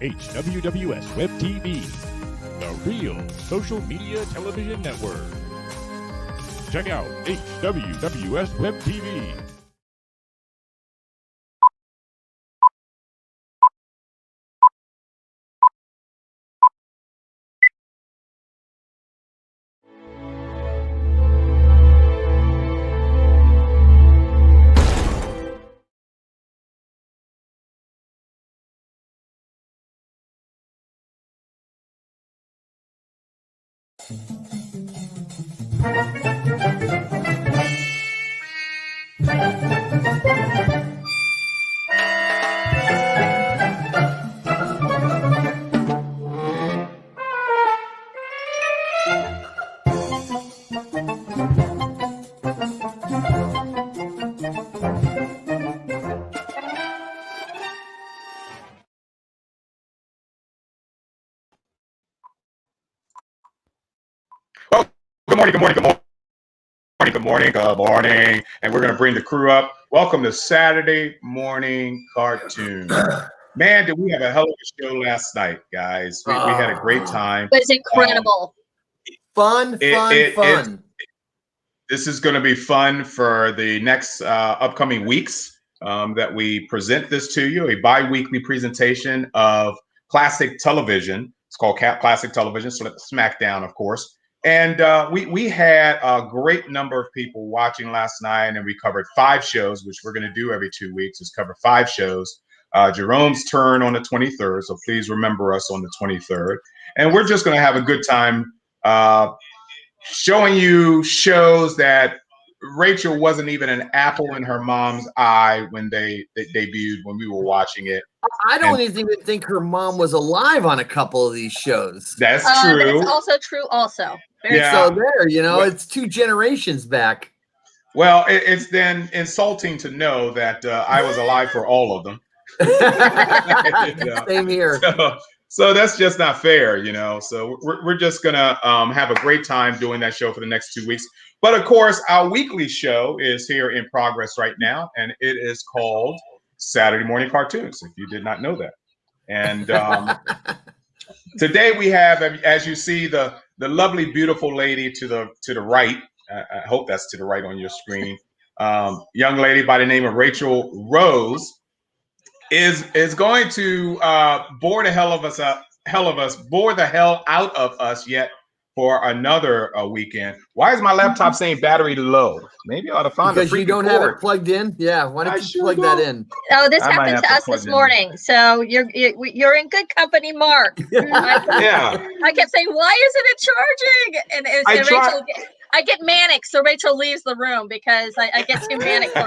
HWWS Web TV, the real social media television network. Check out HWWS Web TV. Good morning. And we're going to bring the crew up. Welcome to Saturday Morning Cartoon. Man, did we have a hell of a show last night, guys. We had a great time. It was incredible. Fun. This is going to be fun for the next upcoming weeks that we present this to you, a bi-weekly presentation of classic television. It's called Classic Television, SmackDown, of course. And we had a great number of people watching last night, and we covered 5 shows, which we're going to do every 2 weeks, is cover 5 shows. Jerome's turn on the 23rd, so please remember us on the 23rd. And we're just going to have a good time showing you shows that Rachel wasn't even an apple in her mom's eye when they debuted, when we were watching it. I don't even think her mom was alive on a couple of these shows. That's true. That's also true also. So there, it's 2 generations back. Well, it's then insulting to know that I was alive for all of them. Same here. So that's just not fair, So we're just gonna have a great time doing that show for the next 2 weeks. But of course, our weekly show is here in progress right now, and it is called Saturday Morning Cartoons. If you did not know that, and today we have, as you see, the lovely, beautiful lady to the right. I hope that's to the right on your screen. Young lady by the name of Rachel Rose is going to bore the hell out of us yet for another weekend. Why is my laptop saying battery low? Maybe I ought to find because you don't have it plugged in. Yeah, why don't you plug that in? Oh, this happened to us this morning. So you're in good company, Mark. I kept saying, why isn't it charging? And Rachel, I get manic, so Rachel leaves the room because I get too manic for her.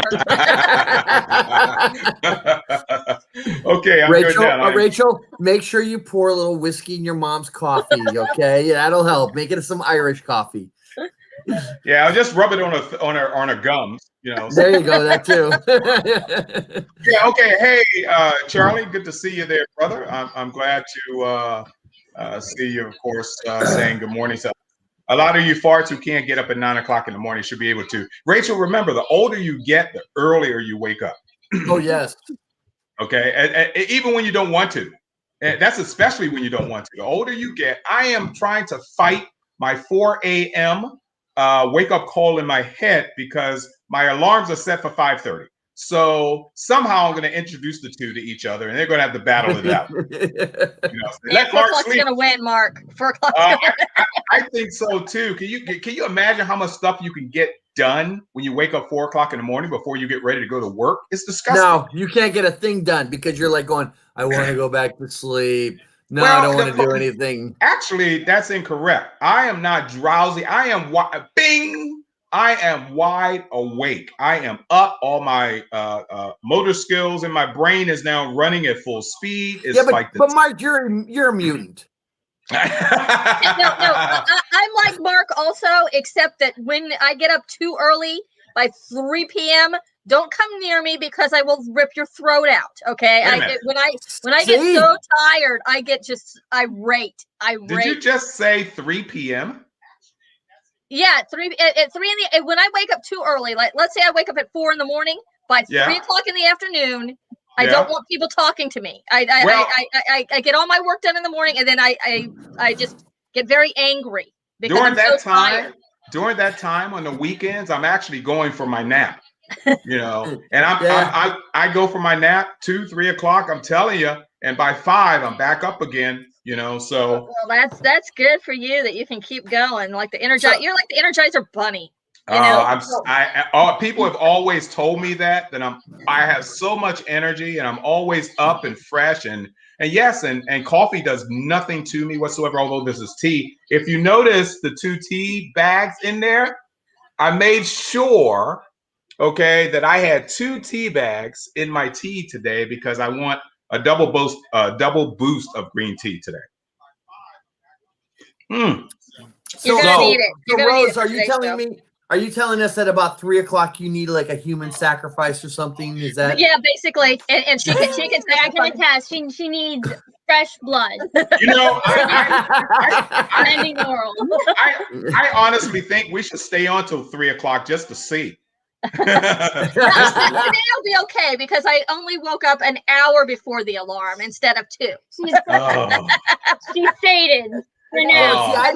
Okay, I'm Rachel, good now. Rachel, make sure you pour a little whiskey in your mom's coffee, okay? That'll help. Make it some Irish coffee. Yeah, I'll just rub it on her gums, So. There you go, that too. Yeah, okay. Hey, Charlie, good to see you there, brother. I'm glad to see you, of course, saying good morning. So a lot of you farts who can't get up at 9 o'clock in the morning should be able to. Rachel, remember, the older you get, the earlier you wake up. Oh, yes. Okay, and even when you don't want to. And that's especially when you don't want to. The older you get, I am trying to fight my 4 a.m. Wake-up call in my head because my alarms are set for 5:30. So somehow I'm going to introduce the two to each other, and they're going to have to battle it out. Let Mark sleep. Going to win, Mark. 4 o'clock. I think so too. Can you imagine how much stuff you can get done when you wake up 4 o'clock in the morning before you get ready to go to work? It's disgusting. No, you can't get a thing done because you're like going, I want to go back to sleep. No, I don't want to do anything. Actually, that's incorrect. I am not drowsy. I am wide awake. I am up. All my motor skills in my brain is now running at full speed. It's but Mark, you're a mutant. No, I'm like Mark also, except that when I get up too early, by 3 p.m., don't come near me because I will rip your throat out. Okay, when I get so tired, I get just irate. Did you just say 3 p.m.? Yeah, at 3 when I wake up too early, like let's say I wake up at 4 in the morning, by 3 o'clock in the afternoon, I don't want people talking to me. I get all my work done in the morning, and then I just get very angry because during I'm that so time. tired. During that time on the weekends, I'm actually going for my nap. And I go for my nap 2, 3 o'clock. I'm telling you, and by 5, I'm back up again. So well, that's good for you that you can keep going. Like you're like the Energizer Bunny. People have always told me that I have so much energy and I'm always up and fresh and yes, and coffee does nothing to me whatsoever, although this is tea. If you notice the 2 tea bags in there, I made sure, that I had 2 tea bags in my tea today because I want a double boost of green tea today. You're gonna need it. So Rose, are you telling us that about 3 o'clock you need like a human sacrifice or something? Is that? Yeah, basically, and she can I can attest. She needs fresh blood. I honestly think we should stay on till 3 o'clock just to see. Today will be okay because I only woke up an hour before the alarm instead of 2. She's faded. I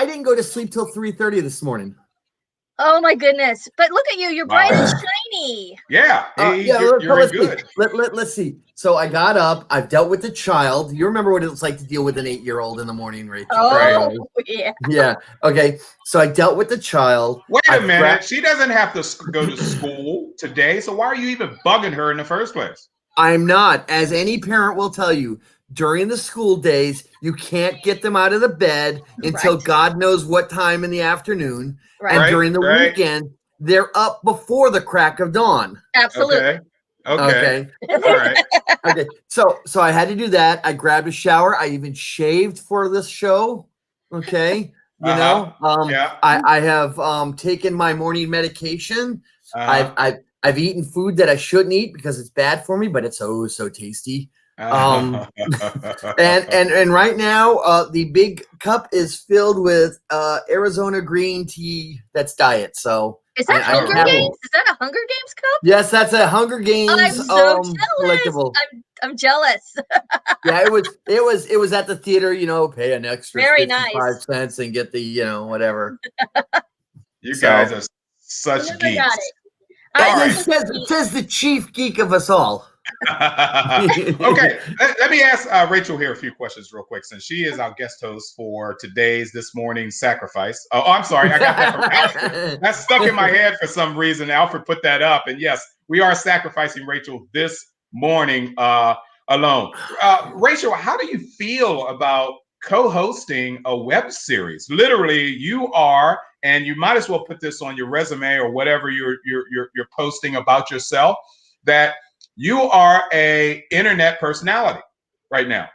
didn't go to sleep till 3:30 this morning. Oh my goodness! But look at you; you're bright and shiny. Yeah, you're good. Let's see. So I got up. I've dealt with the child. You remember what it's like to deal with an 8-year-old in the morning, Rachel? Oh, yeah. Yeah. Okay. So I dealt with the child. Wait a minute. She doesn't have to go to school today. So why are you even bugging her in the first place? I'm not. As any parent will tell you, during the school days, you can't get them out of the bed until God knows what time in the afternoon. Right. And during the weekend, they're up before the crack of dawn. Absolutely. Okay. All right. Okay. So I had to do that. I grabbed a shower. I even shaved for this show. Okay. I have taken my morning medication. I've eaten food that I shouldn't eat because it's bad for me, but it's so tasty. And right now the big cup is filled with Arizona green tea that's diet. So is that Hunger Games? Is that a Hunger Games cup? Yes, that's a Hunger Games. I'm so jealous. Collectible. I'm jealous. Yeah, it was at the theater, pay an extra very 55 cents and get the whatever. You guys are such geeks. It says the chief geek of us all. Okay, let me ask Rachel here a few questions real quick, since she is our guest host for this morning's sacrifice. Oh, I'm sorry, I got that from Alfred. That's stuck in my head for some reason. Alfred put that up, and yes, we are sacrificing Rachel this morning alone. Rachel, how do you feel about co-hosting a web series? Literally, you are, and you might as well put this on your resume or whatever you're posting about yourself, that you are a internet personality right now.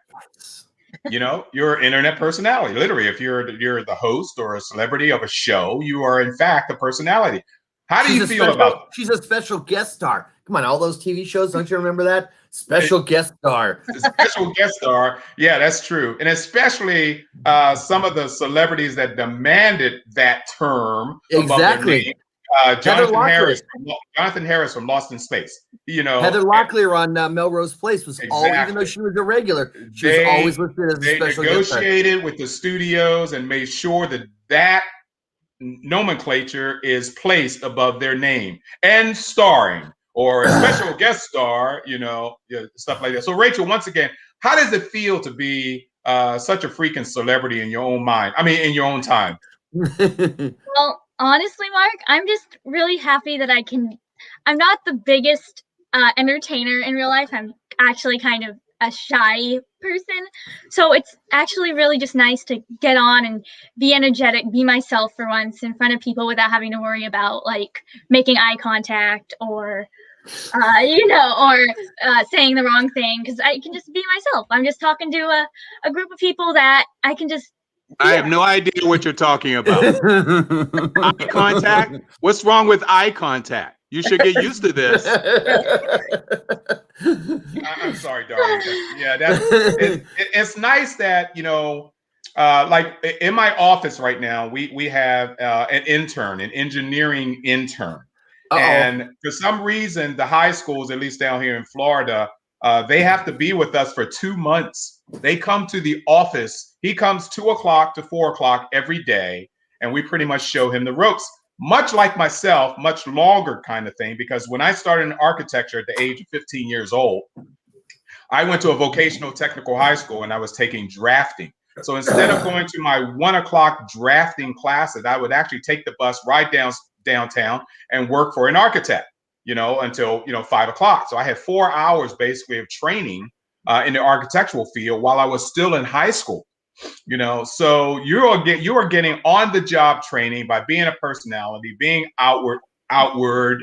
You're an internet personality. Literally, if you're the host or a celebrity of a show, you are in fact a personality. How do you feel about that? She's a special guest star. Come on, all those TV shows, don't you remember that? Special guest star. Special guest star. Yeah, that's true. And especially some of the celebrities that demanded that term. Exactly. Jonathan Harris from Lost in Space. Heather Locklear on Melrose Place was even though she was a regular, she was always listed as a special guest star. They negotiated with the studios and made sure that nomenclature is placed above their name and starring or a special guest star, stuff like that. So Rachel, once again, how does it feel to be such a freaking celebrity in your own mind? I mean, in your own time. Well, honestly, Mark, I'm just really happy that I'm not the biggest entertainer in real life. I'm actually kind of a shy person. So it's actually really just nice to get on and be energetic, be myself for once in front of people without having to worry about like making eye contact or saying the wrong thing, because I can just be myself. I'm just talking to a group of people that I can just. I have no idea what you're talking about. Eye contact? What's wrong with eye contact? You should get used to this. I'm sorry, darling. Yeah, it's nice that, like in my office right now, we have an engineering intern. And for some reason, the high schools, at least down here in Florida, they have to be with us for 2 months. They come to the office. He comes 2 o'clock to 4 o'clock every day, and we pretty much show him the ropes. Much like myself, much longer kind of thing, because when I started in architecture at the age of 15 years old, I went to a vocational technical high school and I was taking drafting. So instead of going to my 1 o'clock drafting classes, I would actually take the bus right downtown and work for an architect, until 5 o'clock. So I had 4 hours basically of training in the architectural field while I was still in high school. So you are getting on the job training by being a personality, being outward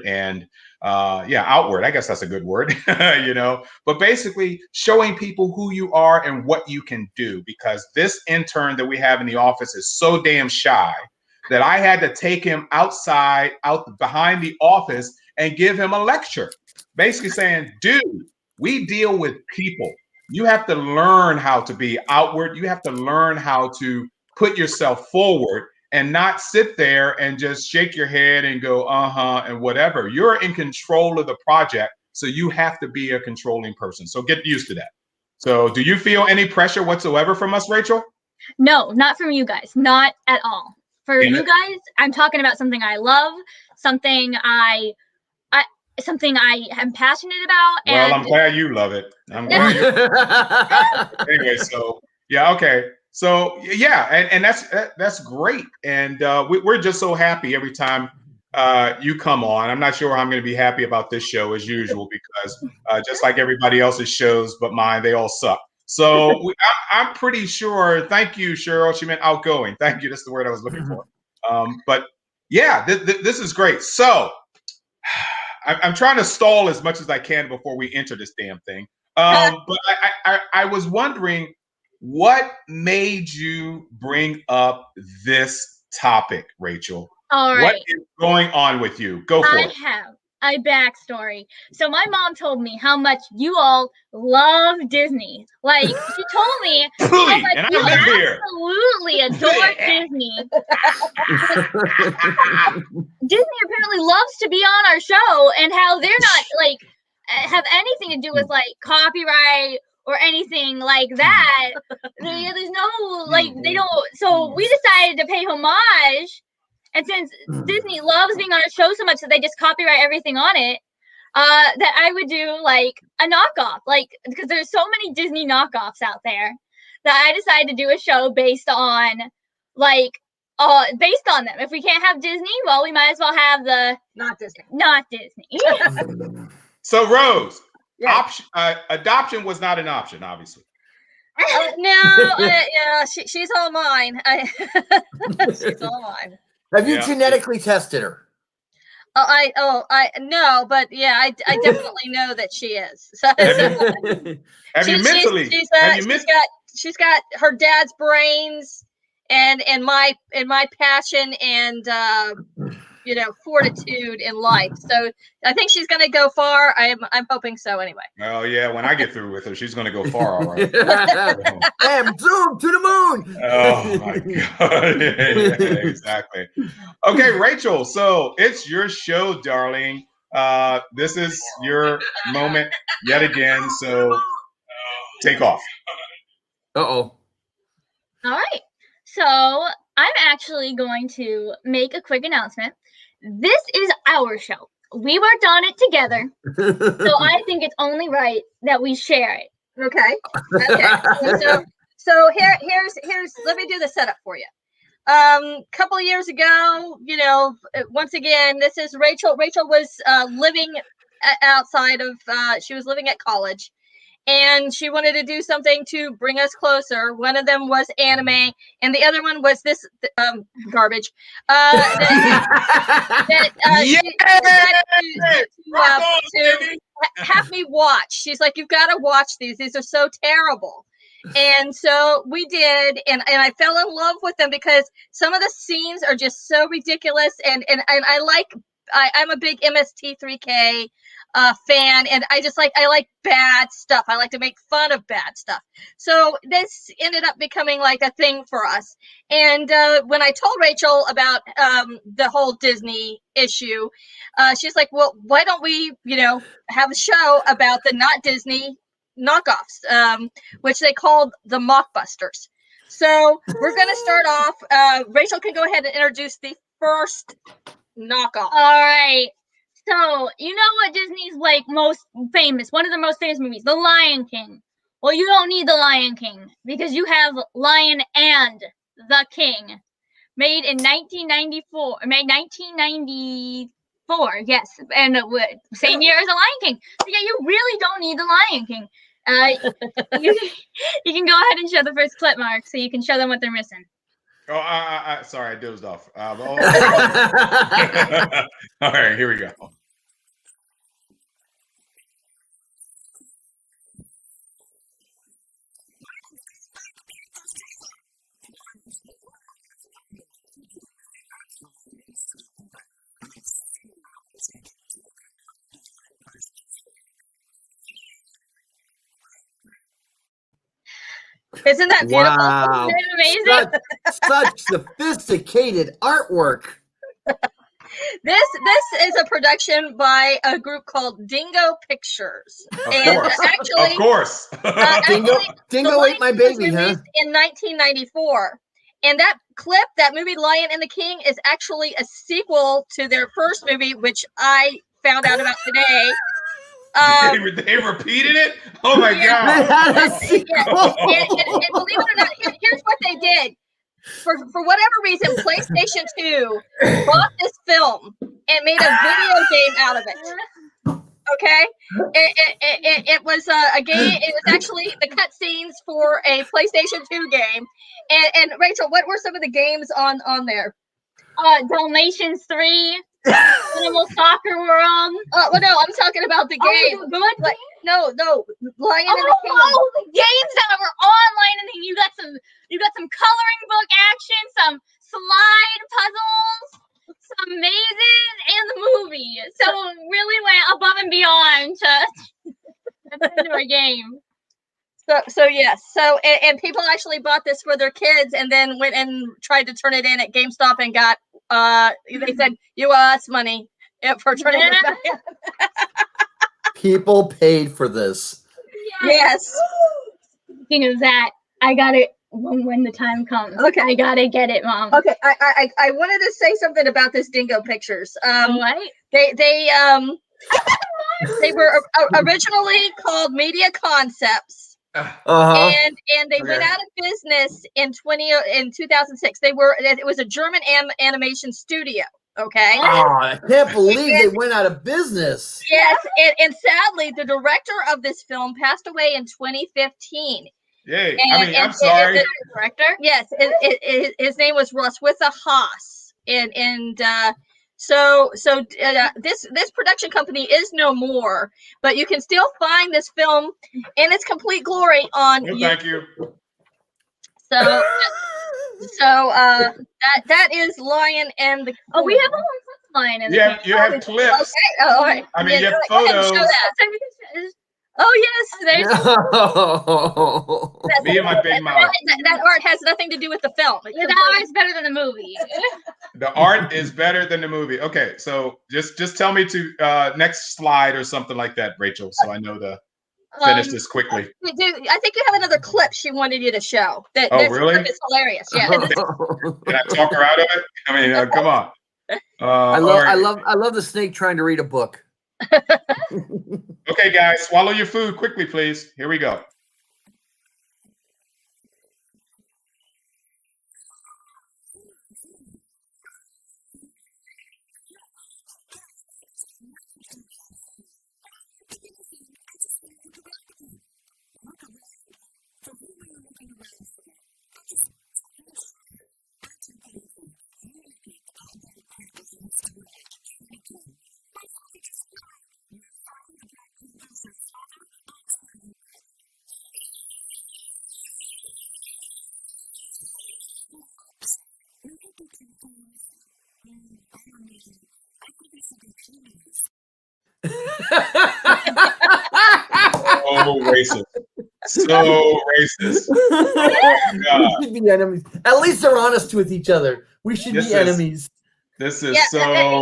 and outward. I guess that's a good word, but basically showing people who you are and what you can do, because this intern that we have in the office is so damn shy that I had to take him out behind the office and give him a lecture, basically saying, dude, we deal with people. You have to learn how to be outward. You have to learn how to put yourself forward and not sit there and just shake your head and go, and whatever. You're in control of the project, so you have to be a controlling person. So get used to that. So do you feel any pressure whatsoever from us, Rachel? No, not from you guys. Not at all. For you guys, I'm talking about something I love, something I am passionate about. Well, I'm glad you love it. I'm glad you. Anyway, so yeah, okay. So yeah, and that's great, and we're just so happy every time you come on. I'm not sure I'm going to be happy about this show as usual, because just like everybody else's shows but mine, they all suck. So I'm pretty sure. Thank you, Cheryl. She meant outgoing. Thank you. That's the word I was looking for. But yeah, this is great. So I'm trying to stall as much as I can before we enter this damn thing. But I was wondering, what made you bring up this topic, Rachel? All right. What is going on with you? Go for it. I have a backstory. So my mom told me how much you all love Disney. Like, she told me how much and you here. absolutely adore Disney. Disney apparently loves to be on our show, and how they're not like have anything to do with like copyright or anything like that. There's no like, they don't. So we decided to pay homage. And since Disney loves being on a show so much that they just copyright everything on it, that I would do like a knockoff, like, because there's so many Disney knockoffs out there, that I decided to do a show based on them. If we can't have Disney, well, we might as well have the not Disney. So Rose, adoption was not an option, obviously. She's all mine. She's all mine. Have you genetically tested her? No, but yeah, I definitely know that she is. So, she's got her dad's brains and my passion and fortitude in life. So I think she's going to go far. I'm hoping so anyway. Oh yeah, when I get through with her, she's going to go far. All right. Bam, zoom to the moon. Oh my God. Yeah, exactly. Okay, Rachel. So it's your show, darling. This is your moment yet again. So take off. All right. So I'm actually going to make a quick announcement. This is our show. We worked on it together. So I think it's only right that we share it. Okay. So here's let me do the setup for you. Couple of years ago, once again, this is Rachel. Rachel was living outside of she was living at college. And she wanted to do something to bring us closer. One of them was anime, and the other one was this garbage. To have me watch. She's like, "You've got to watch these. These are so terrible." And so we did, and I fell in love with them because some of the scenes are just so ridiculous. And I'm a big MST3K fan, and I like bad stuff. I like to make fun of bad stuff. So this ended up becoming like a thing for us. And when I told Rachel about the whole Disney issue, she's like, well, why don't we, have a show about the not Disney knockoffs, which they called the Mockbusters. So we're going to start off. Rachel can go ahead and introduce the first knockoff. All right. So, you know what Disney's like most famous, one of the most famous movies, The Lion King. Well, you don't need The Lion King because you have Lion and the King, made in 1994, yes, and same year as The Lion King. So yeah, you really don't need The Lion King. You can go ahead and show the first clip, Mark, so you can show them what they're missing. Oh, sorry, I dozed off. All right, here we go. Isn't that beautiful? Wow. Isn't that amazing? Such sophisticated artwork. This is a production by a group called Dingo Pictures. Of course. Dingo ate my baby, huh? In 1994. And that clip, that movie Lion and the King, is actually a sequel to their first movie, which I found out about today. They repeated it? Oh my God. And believe it or not, here's what they did. For whatever reason, PlayStation 2 bought this film and made a video game out of it. Okay, it was a game. It was actually the cutscenes for a PlayStation 2 game. And Rachel, what were some of the games on there? Dalmatians 3, Animal Soccer World. Well, no, I'm talking about the game. Good. No, Lion and the King. Oh, the games that were on Lion and the King. You got some coloring book action, some slide puzzles, some mazes, and the movie. So really went above and beyond to our game. So yes. So and people actually bought this for their kids and then went and tried to turn it in at GameStop and got they said, you owe us money for turning it back in. People paid for this. Yes. Speaking of that, I got it when the time comes. Okay. I gotta get it, Mom. Okay. I wanted to say something about this Dingo Pictures. What? They were originally called Media Concepts. And they went out of business in 2006. It was a German animation studio. Okay. Oh, I can't believe they went out of business. Yes, and sadly, the director of this film passed away in 2015. Yay! I'm sorry. Director? Yes, his name was Russ with a Haas, and so this production company is no more, but you can still find this film in its complete glory on YouTube. Thank you. So that is Lion and the King. Oh, we have a Lion and the King. You have clips. Okay. Oh, all right. I mean, you have photos. Show that. Oh yes, Me and my big mouth. That art has nothing to do with the film. Yeah, the art's better than the movie. The art is better than the movie. Okay, so just tell me to next slide or something like that, Rachel, so I know to finish this quickly. I think you have another clip she wanted you to show. Really? It's hilarious. Yeah. Can I talk her out of it? I mean, come on. I love the snake trying to read a book. Okay, guys, swallow your food quickly, please. Here we go. racist. So racist. We should be enemies. At least they're honest with each other. We should be enemies. This is so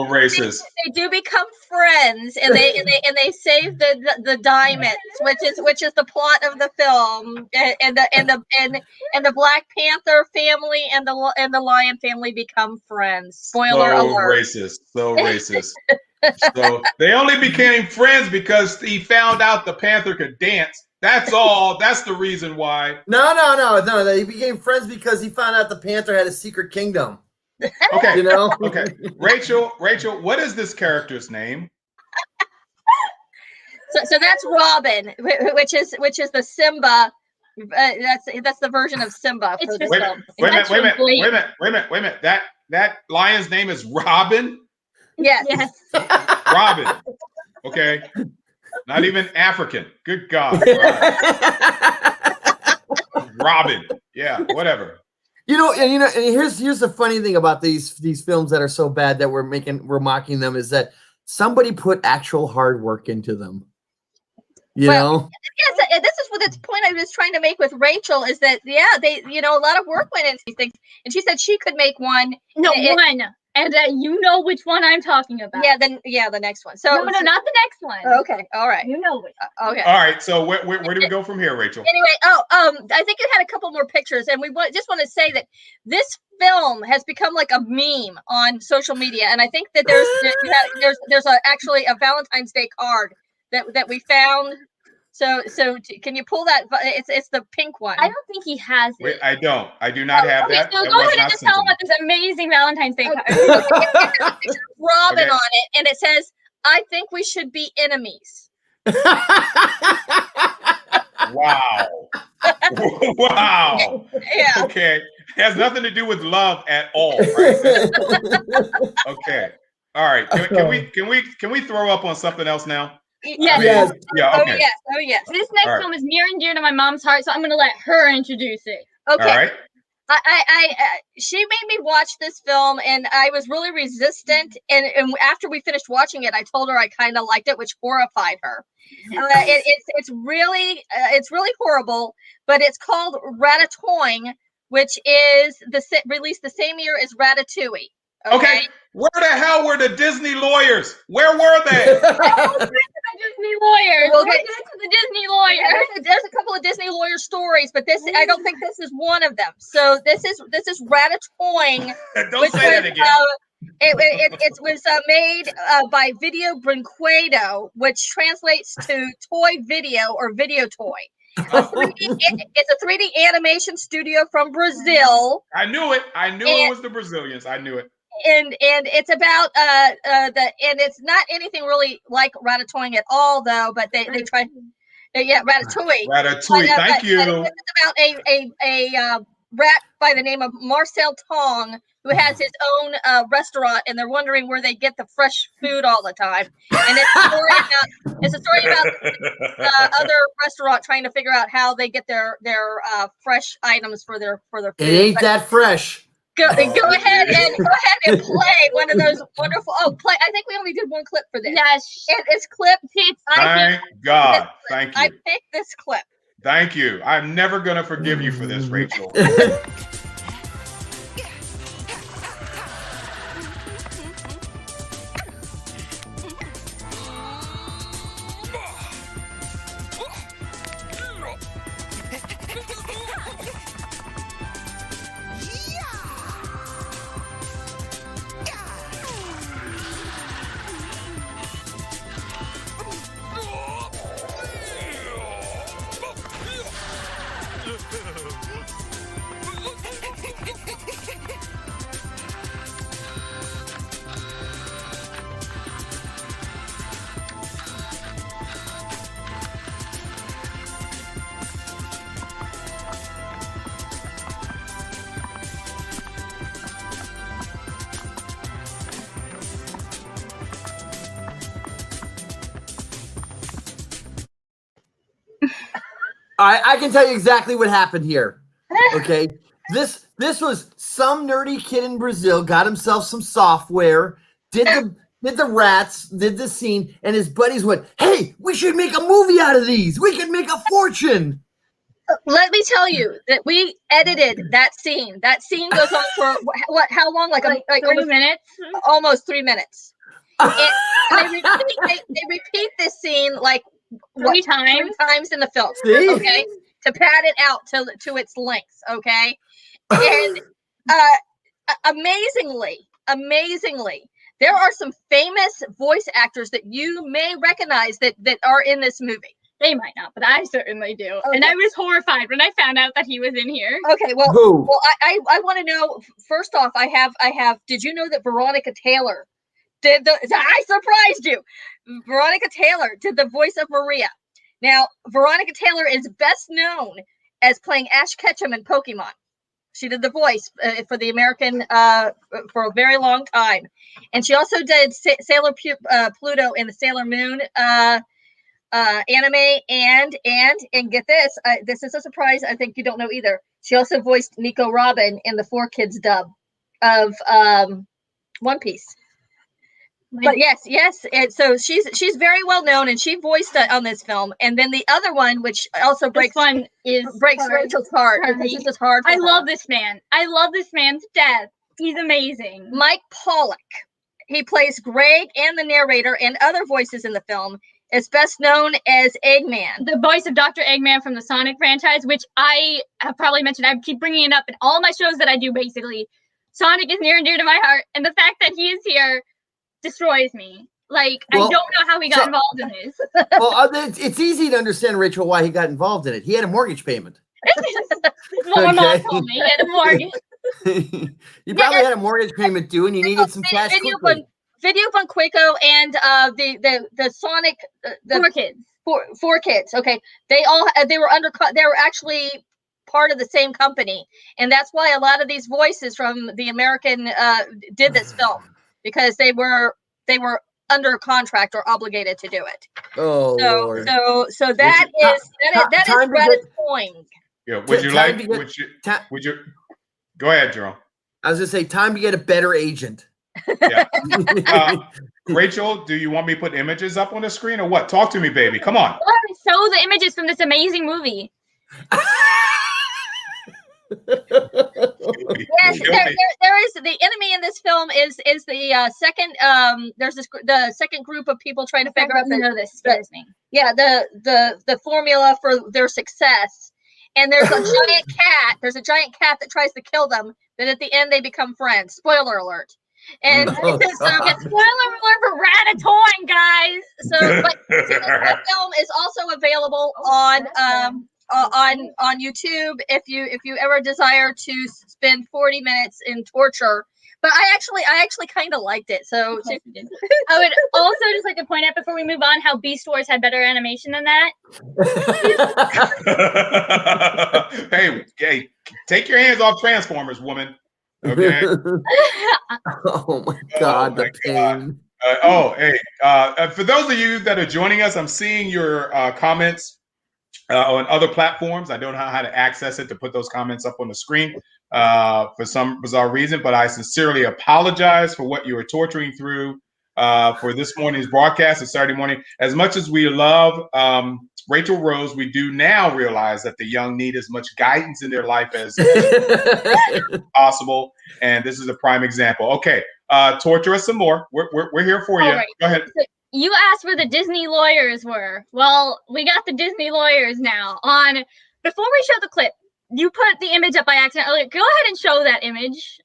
racist. They do become friends, and they save the diamonds, which is the plot of the film, and the Black Panther family and the Lion family become friends. Spoiler alert. So racist. So they only became friends because he found out the Panther could dance. That's all. That's the reason why. No. They became friends because he found out the Panther had a secret kingdom. Okay. You know? Okay. Rachel, what is this character's name? So that's Robin, which is the Simba. That's the version of Simba. For this film. Wait a minute. That lion's name is Robin? Yes. Robin. Okay. Not even African. Good God. Robin. Yeah, whatever. And here's the funny thing about these films that are so bad that we're mocking them is that somebody put actual hard work into them. Yes, this is what the point I was trying to make with Rachel is that they a lot of work went into these things, and she said she could make one. No, one. And you know which one I'm talking about. The next one. So no, not the next one. Okay, all right. You know which. Okay. All right. So where do we go from here, Rachel? Anyway, I think you had a couple more pictures, and we just want to say that this film has become like a meme on social media, and I think that there's actually a Valentine's Day card that we found. So can you pull that? It's the pink one. I don't think he has it. Wait, I don't. I do not have that. So go ahead and just tell him about this amazing Valentine's Day card. Robin on it, and it says, "I think we should be enemies." Wow. Wow. Yeah. Okay. It has nothing to do with love at all, right? Okay. All right. Can we throw up on something else now? Yes. Yeah. Okay. Oh yes. This next film is near and dear to my mom's heart, so I'm going to let her introduce it. Okay. All right. She made me watch this film, and I was really resistant. And after we finished watching it, I told her I kind of liked it, which horrified her. It's really horrible, but it's called Ratatouille, which is released the same year as Ratatouille. Okay. Where the hell were the Disney lawyers? Where were they? Disney lawyers. We'll get to the Disney lawyers. There's a couple of Disney lawyer stories, but I don't think this is one of them. So this is Ratatouille. Don't say that again. It was made by Video Brinquedo, which translates to toy video or video toy. It's a 3D animation studio from Brazil. I knew it. It was the Brazilians. I knew it. And it's about and it's not anything really like Ratatouille at all, though. But they try, Ratatouille. Ratatouille. Thank you. It's about a rat by the name of Marcel Tong, who has his own restaurant, and they're wondering where they get the fresh food all the time. And it's a story about other restaurant trying to figure out how they get their fresh items for their food. It ain't that fresh. Go ahead and play one of those wonderful. Play! I think we only did one clip for this. Yes, it's clip. Thank God. Thank you. I picked this clip. Thank you. I'm never gonna forgive you for this, Rachel. I can tell you exactly what happened here. Okay, this was some nerdy kid in Brazil got himself some software, did did the rats, did the scene, and his buddies went, "Hey, we should make a movie out of these. We could make a fortune." Let me tell you that we edited that scene. That scene goes on for what? How long? Like 3 minutes? Almost 3 minutes. And they repeat this scene like 3 times? 3 times in the film. See? Okay, to pad it out to its length. Okay, and amazingly, there are some famous voice actors that you may recognize that are in this movie. They might not, but I certainly do. Okay. And I was horrified when I found out that he was in here. Okay, well, I want to know, first off, I have, did you know that Veronica Taylor I surprised you. Veronica Taylor did the voice of Maria. Now, Veronica Taylor is best known as playing Ash Ketchum in Pokemon. She did the voice for the American for a very long time. And she also did Sailor Pluto in the Sailor Moon anime, and get this, this is a surprise, I think you don't know either. She also voiced Nico Robin in the 4Kids dub of One Piece. But yes, and so she's very well known, and she voiced on this film. And then the other one, which also breaks Rachel's heart, because this is hard. I love this man. I love this man to death. He's amazing. Mike Pollock. He plays Greg and the narrator and other voices in the film. Is best known as Eggman, the voice of Dr. Eggman from the Sonic franchise, which I have probably mentioned. I keep bringing it up in all my shows that I do. Basically, Sonic is near and dear to my heart, and the fact that he is here destroys me. Like, I don't know how he got involved in this. Well, it's easy to understand, Rachel, why he got involved in it. He had a mortgage payment. My mom told me he had a mortgage. You probably had a mortgage payment due, and you needed some cash quickly. Video Von Quaco and the Sonic four kids. Okay, they were actually part of the same company, and that's why a lot of these voices from the American did this film, because they were under contract or obligated to do it. Oh, Lord. So that is Reddit's point. Yeah, would you go ahead, Jerome? I was gonna say, time to get a better agent. Yeah. Rachel, do you want me to put images up on the screen or what? Talk to me, baby. Come on. Show the images from this amazing movie. Yes, there is the enemy in this film is the second there's the second group of people trying to figure out the formula for their success. And there's a giant cat. There's a giant cat that tries to kill them. Then at the end they become friends. Spoiler alert. And spoiler alert for Ratatouille, guys. So, but the film is also available on YouTube if you ever desire to spend 40 minutes in torture. But I actually kind of liked it. So I would also just like to point out before we move on how Beast Wars had better animation than that. Hey, take your hands off Transformers, woman. Okay. Oh my God, the pain. For those of you that are joining us, I'm seeing your comments on other platforms. I don't know how to access it to put those comments up on the screen for some bizarre reason, but I sincerely apologize for what you were torturing through for this morning's broadcast, this Saturday morning. As much as we love Rachel Rose, we do now realize that the young need as much guidance in their life as possible, and this is a prime example. Okay, torture us some more. We're here for you. Right. Go ahead. You asked where the Disney lawyers were. Well, we got the Disney lawyers now. Before we show the clip, you put the image up by accident earlier. Go ahead and show that image.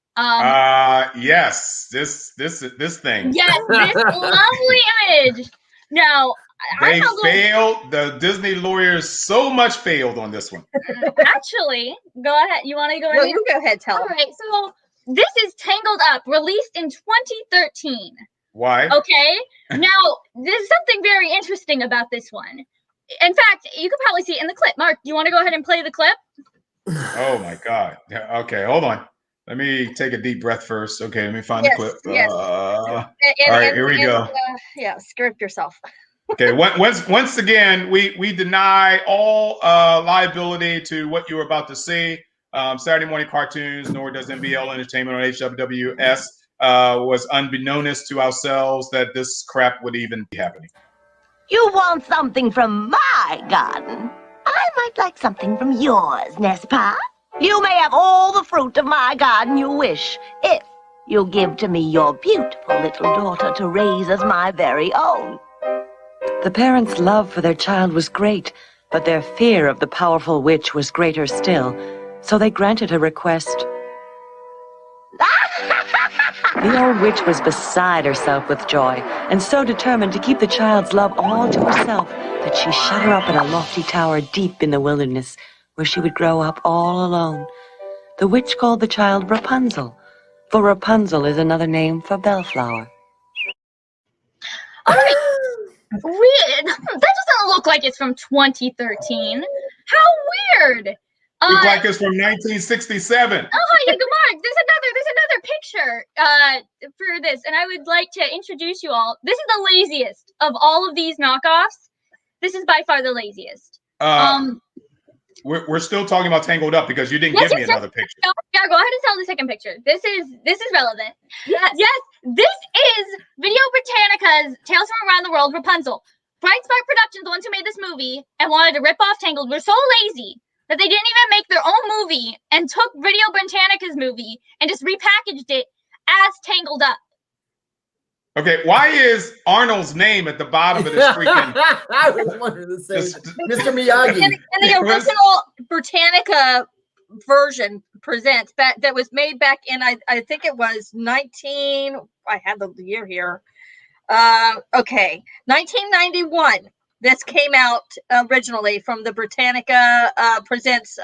Yes, this thing. Yes, this lovely image. Now, they failed. The Disney lawyers so much failed on this one. Actually, go ahead. You want to go ahead? No, you go ahead. Tell them. All right. So this is Tangled Up, released in 2013. Why? Okay. Now, there's something very interesting about this one. In fact, you could probably see it in the clip. Mark, you want to go ahead and play the clip? Oh my God. Okay, hold on. Let me take a deep breath first. Okay, let me find the clip. Yes. All right, here we go. Script yourself. Okay, once again, we deny all liability to what you were about to see. Saturday morning cartoons, nor does NBL Entertainment on HWWS was unbeknownst to ourselves that this crap would even be happening. You want something from my garden? I might like something from yours, n'est-ce pas? You may have all the fruit of my garden you wish, if you give to me your beautiful little daughter to raise as my very own. The parents' love for their child was great, but their fear of the powerful witch was greater still, so they granted her request. The old witch was beside herself with joy, and so determined to keep the child's love all to herself that she shut her up in a lofty tower deep in the wilderness, where she would grow up all alone. The witch called the child Rapunzel, for Rapunzel is another name for bellflower. All right. Weird. That doesn't look like it's from 2013. How weird. Looks like it's from 1967. Oh, yeah, Marc, there's another picture for this, and I would like to introduce you all. This is the laziest of all of these knockoffs. This is by far the laziest. We're still talking about Tangled Up because you didn't give me another picture. No, yeah, go ahead and tell the second picture. This is relevant. Yes, this is Video Britannica's Tales from Around the World Rapunzel. Bright Spark Productions, the ones who made this movie and wanted to rip off Tangled, were so lazy that they didn't even make their own movie and took Video Britannica's movie and just repackaged it as Tangled Up. Okay, why is Arnold's name at the bottom of this freaking... I was wondering the same. Mr. Miyagi. And the original Britannica version presents that was made back in, I think it was I had the year here. 1991. This came out originally from the Britannica presents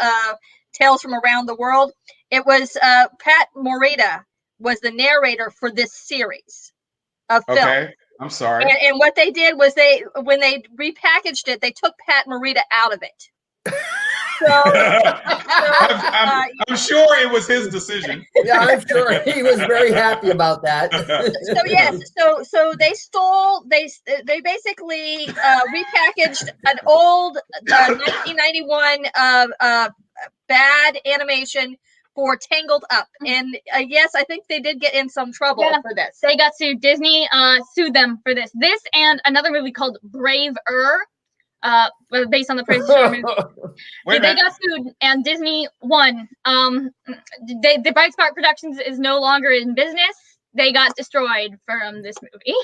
Tales from Around the World. It was Pat Morita was the narrator for this series of film. Okay, I'm sorry. And what they did was when they repackaged it, they took Pat Morita out of it. I'm sure it was his decision. Yeah, I'm sure he was very happy about that. So they basically repackaged an old 1991 bad animation for Tangled Up, and yes, I think they did get in some trouble for this. They got sued. Disney sued them for this. This and another movie called Braver. Based on the Prince movie. They got sued and Disney won. The Bright Spark Productions is no longer in business. They got destroyed from this movie.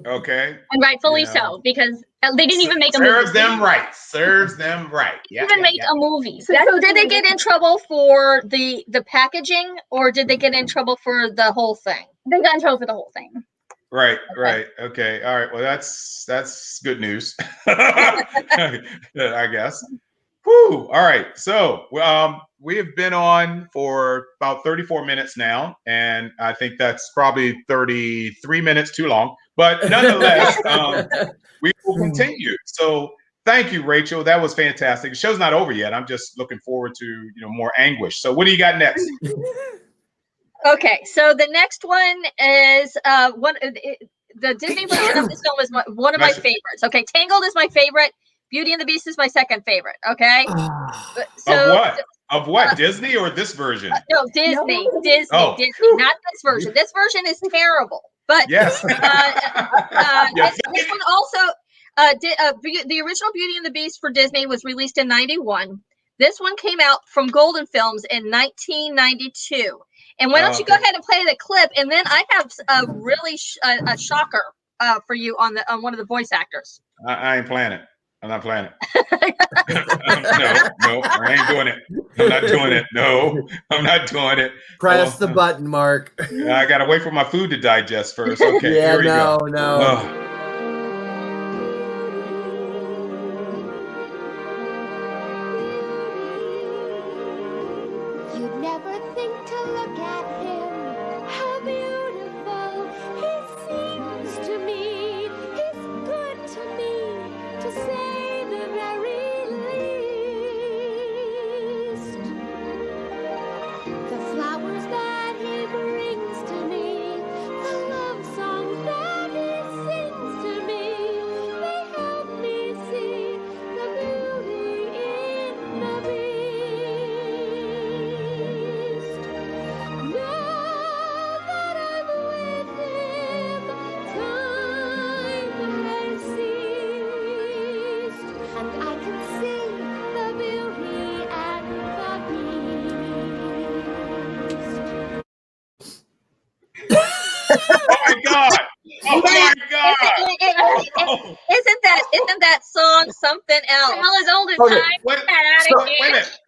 Okay. And rightfully so, because they didn't even make a movie. Serves them right. Yeah, even make a movie. So did they get in trouble for the packaging, or did they get in trouble for the whole thing? They got in trouble for the whole thing. Right. Okay. All right. Well, that's good news. I guess. Whew. All right. So we have been on for about 34 minutes now, and I think that's probably 33 minutes too long. But nonetheless, we will continue. So thank you, Rachel. That was fantastic. The show's not over yet. I'm just looking forward to more anguish. So what do you got next? Okay, so the next one is the Disney version of this film is one of my favorites. Okay, Tangled is my favorite. Beauty and the Beast is my second favorite. Okay, so of what Disney or this version? No, Disney, Disney, not this version. This version is terrible. But yes, this one also the original Beauty and the Beast for Disney was released in '91. This one came out from Golden Films in 1992. And why don't you go ahead and play the clip, and then I have a really a shocker for you on one of the voice actors. I ain't playing it. I'm not playing it. No, I ain't doing it. I'm not doing it. No, I'm not doing it. Press the button, Mark. I gotta wait for my food to digest first. Okay. Yeah, here we go. No. Isn't that song something else? Well, as old as time. Wait a minute.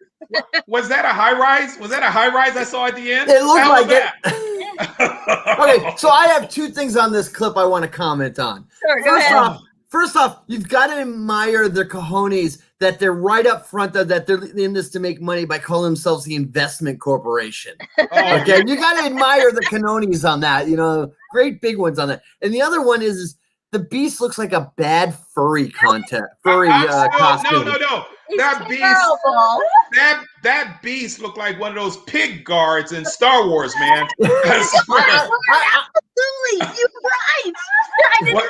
Was that a high rise? Was that a high rise I saw at the end? It looked like it. Okay, so I have two things on this clip I want to comment on. Sure, go ahead. First off, you've got to admire their cojones that they're right up front that they're in this to make money by calling themselves the investment corporation. Okay, you got to admire the cojones on that. Great big ones on that. And the other one is the beast looks like a bad furry costume. No. That beast looked like one of those pig guards in Star Wars, man. Absolutely, you're right. I didn't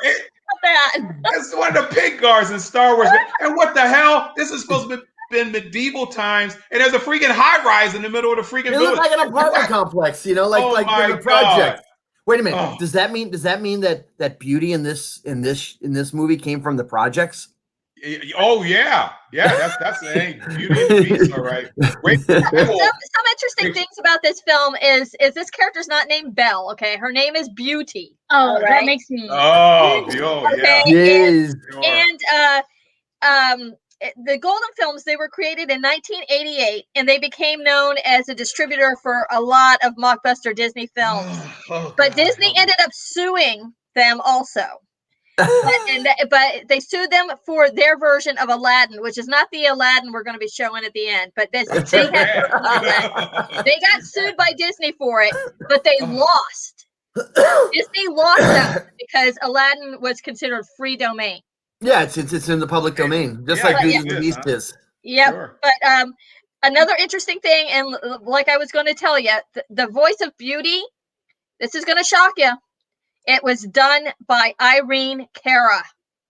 that. That's one of the pig guards in Star Wars. And what the hell? This is supposed to be in medieval times, and there's a freaking high rise in the middle of the freaking village. It looks like an apartment complex, like the project. Wait a minute. Does that mean that beauty in this movie came from the projects? Oh yeah. That's Beauty and the Beast, all right. Some interesting things about this film is this character's not named Belle. Okay, her name is Beauty. Oh, right? That makes me. Okay. Yes. And the Golden Films, they were created in 1988, and they became known as a distributor for a lot of mockbuster Disney films. But Disney ended up suing them also. But they sued them for their version of Aladdin, which is not the Aladdin we're going to be showing at the end. But they got sued by Disney for it, but they lost. Disney lost them because Aladdin was considered free domain. Yeah, it's in the public domain, just like Beauty and the Beast is. Yep. Sure. But another interesting thing, and like I was going to tell you, the voice of Beauty, this is going to shock you. It was done by Irene Cara.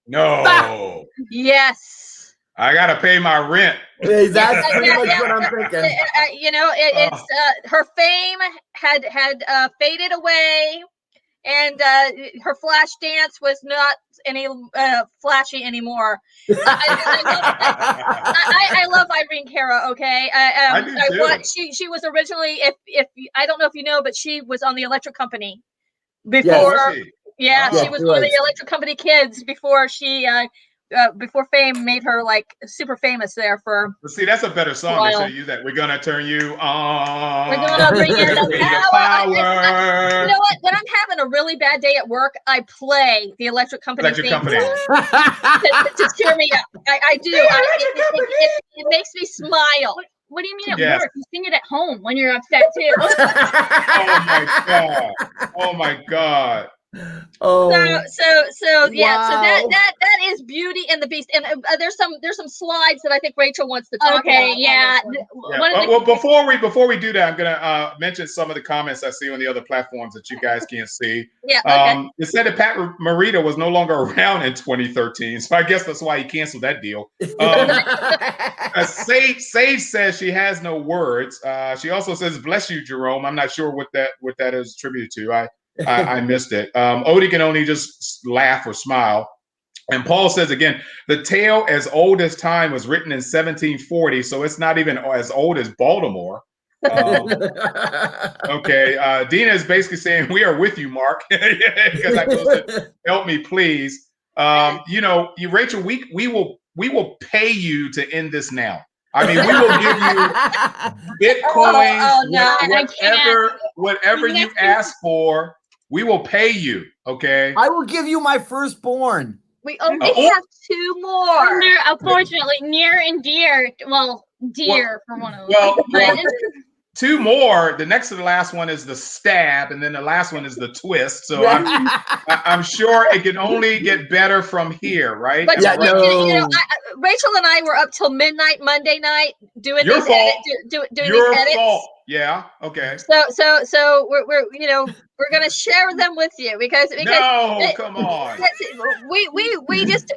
No. Yes. I gotta pay my rent. Hey, that's pretty much what I'm thinking. It's her fame had faded away, and her flash dance was not any flashy anymore. I love Irene Cara. Okay, I do too. She was originally, if I don't know if you know, but she was on the Electric Company. Before, she was one of the Electric Company kids before she, before fame made her like super famous there for. See, that's a better song. They should use that. We're gonna turn you on. We're gonna bring you the power. You know what? When I'm having a really bad day at work, I play the Electric Company theme to cheer me up. I do. It makes me smile. What do you mean at work? You sing it at home when you're upset too. Oh my god. So that is Beauty and the Beast, and there's some slides that I think Rachel wants to talk about. Well, before we do that, I'm gonna mention some of the comments I see on the other platforms that you guys can't see. It said that Pat Morita was no longer around in 2013, so I guess that's why he canceled that deal. Sage says she has no words. She also says, "Bless you, Jerome." I'm not sure what that is attributed to. I missed it. Odie can only just laugh or smile. And Paul says again, the tale as old as time was written in 1740, so it's not even as old as Baltimore. Okay, Dina is basically saying we are with you, Mark, because I posted, help me, please. Rachel, we will pay you to end this now. I mean, we will give you Bitcoin, whatever you ask for. We will pay you, okay? I will give you my firstborn. We only have two more. They're unfortunately near and dear. Well, dear for one of them. Well, two more. The next to the last one is the stab, and then the last one is the twist. So I'm sure it can only get better from here, right? But Rachel and I were up till midnight Monday night doing Your these fault. doing Your these edits. fault. Yeah. Okay. So we're gonna share them with you because come on. We just.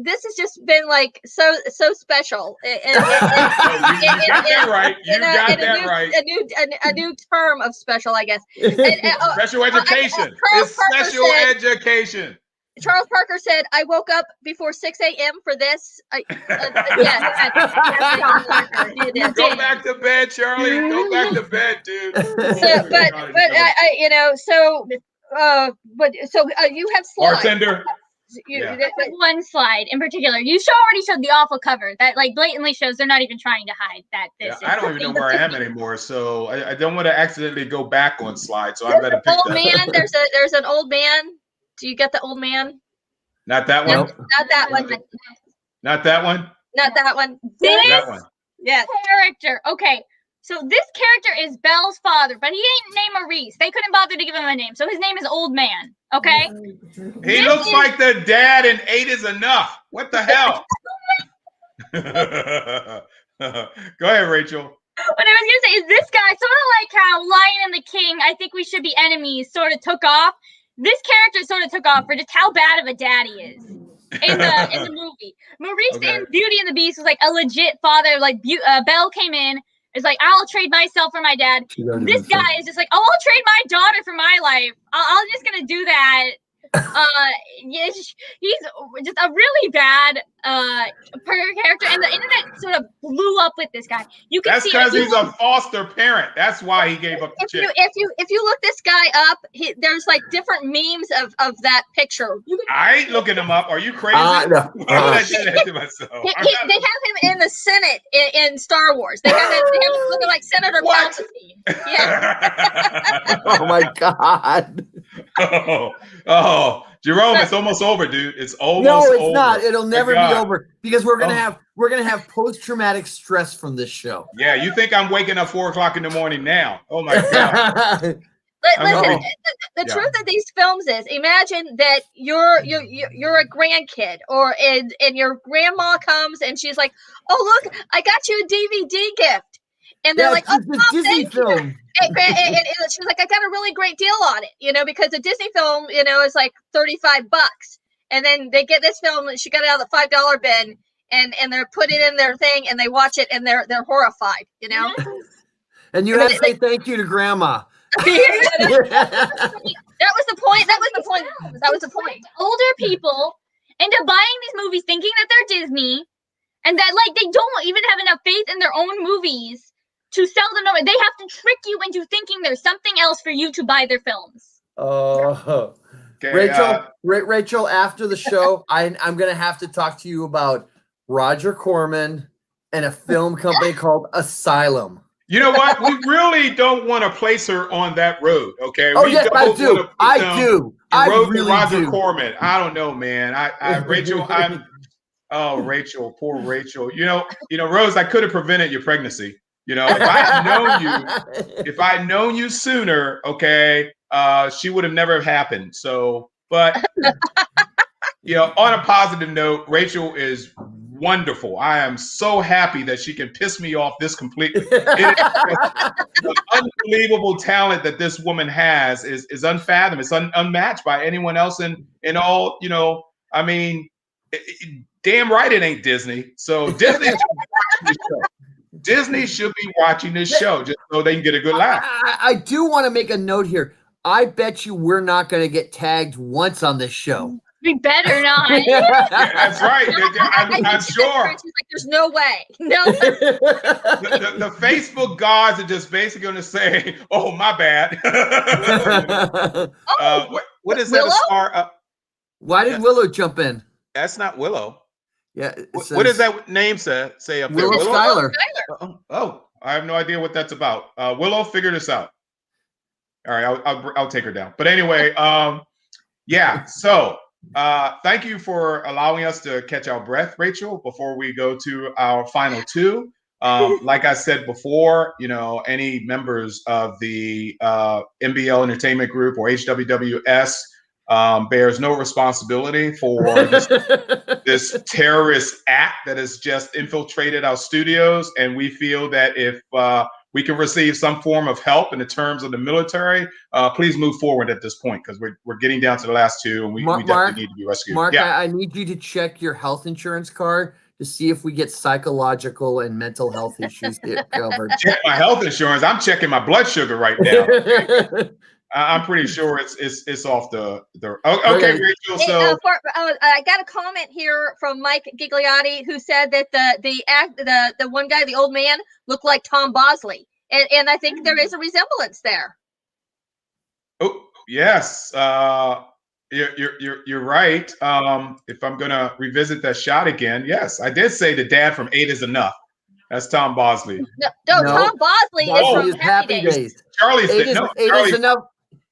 This has just been like so special. You got that right. A new term of special, I guess. Special education. It's special education. Charles Parker said, "I woke up before 6 a.m. for this." Go back to bed, Charlie. Go back to bed, dude. So you have slides. Bartender. That one slide in particular. You already showed the awful cover that like blatantly shows they're not even trying to hide that this. I don't even know where I am anymore, so I don't want to accidentally go back on slides. So I better pick old man. There's an old man. Do you get the old man? Not that one. Not that one. Not that one. Not that one. That one. Yes. Character. Okay. So this character is Belle's father, but he ain't named Maurice. They couldn't bother to give him a name, so his name is Old Man. Okay. He looks like the dad in 8 is Enough. What the hell? Go ahead, Rachel. What I was gonna say is this guy, sort of like how Lion and the King, I Think We Should Be Enemies, sort of took off. This character sort of took off for just how bad of a dad he is in the movie. Maurice in Beauty and the Beast was like a legit father. Like Belle came in. It's like, I'll trade myself for my dad. This guy is just like, oh, I'll trade my daughter for my life. I'm just going to do that. He's just a really bad character. And the internet sort of blew up with this guy. You can see that's because he's a foster parent. That's why he gave up the chick. If you look this guy up, there's like different memes of that picture. I ain't looking him up. Are you crazy? No. They have him in the Senate in Star Wars. They have him looking like Senator Palpatine. Yeah. Oh my God. Oh, Jerome, it's almost over, dude. It's almost No, it's over. not. It'll never be over because we're gonna have post-traumatic stress from this show. Yeah, you think I'm waking up 4 o'clock in the morning now? Oh my God. Listen, the truth of these films is, imagine that you're a grandkid, and your grandma comes and she's like, "Oh look, I got you a DVD gift," and they're like, "Oh, Mom, Disney film." And she's like, "I got a really great deal on it, because a Disney film, is like $35." And then they get this film, and she got it out of the $5 bin, and they're putting it in their thing, and they watch it, and they're horrified, And you have to say thank you to Grandma. That was the point. Older people end up buying these movies thinking that they're Disney, and that like they don't even have enough faith in their own movies to sell them over. They have to trick you into thinking there's something else for you to buy their films. Oh, okay, Rachel. After the show, I'm gonna have to talk to you about Roger Corman and a film company called Asylum. You know what? We really don't want to place her on that road, okay? Oh, yes, I do. I do. I really Roger do. Corman. I don't know, man. Rachel, Rachel, poor Rachel. Rose, I could have prevented your pregnancy. If I had known you sooner, okay, she would have never happened. So, but on a positive note, Rachel is wonderful. I am so happy that she can piss me off this completely. The unbelievable talent that this woman has is unfathomed. It's unmatched by anyone else in all. I mean, damn right it ain't Disney. So Disney should be watching this show just so they can get a good laugh. I do want to make a note here. I bet you we're not going to get tagged once on this show. We better not. Yeah, that's right. I'm sure. She's like, there's no way. No. The Facebook gods are just basically going to say, "Oh, my bad." What is Willow? that? A star? Why did Willow jump in? That's not Willow. Yeah. What does that name say up there? Willow Schuyler. Oh, I have no idea what that's about. Willow, figure this out. All right, I'll take her down. But anyway, yeah. So thank you for allowing us to catch our breath, Rachel, before we go to our final two. Like I said before, any members of the MBL Entertainment Group or HWWS bears no responsibility for this terrorist act that has just infiltrated our studios. And we feel that if we can receive some form of help in the terms of the military, please move forward at this point, because we're getting down to the last two, and we definitely need to be rescued. Mark, yeah. I need you to check your health insurance card to see if we get psychological and mental health issues covered. Check my health insurance. I'm checking my blood sugar right now. I'm pretty sure it's off the okay, Rachel. So I got a comment here from Mike Gigliotti, who said that the one guy, the old man, looked like Tom Bosley, and I think there is a resemblance there. Oh yes, You're right. If I'm gonna revisit that shot again, yes, I did say the dad from 8 is Enough. That's Tom Bosley. No, Tom Bosley is from Happy Days. Charlie said no. 8 is Enough.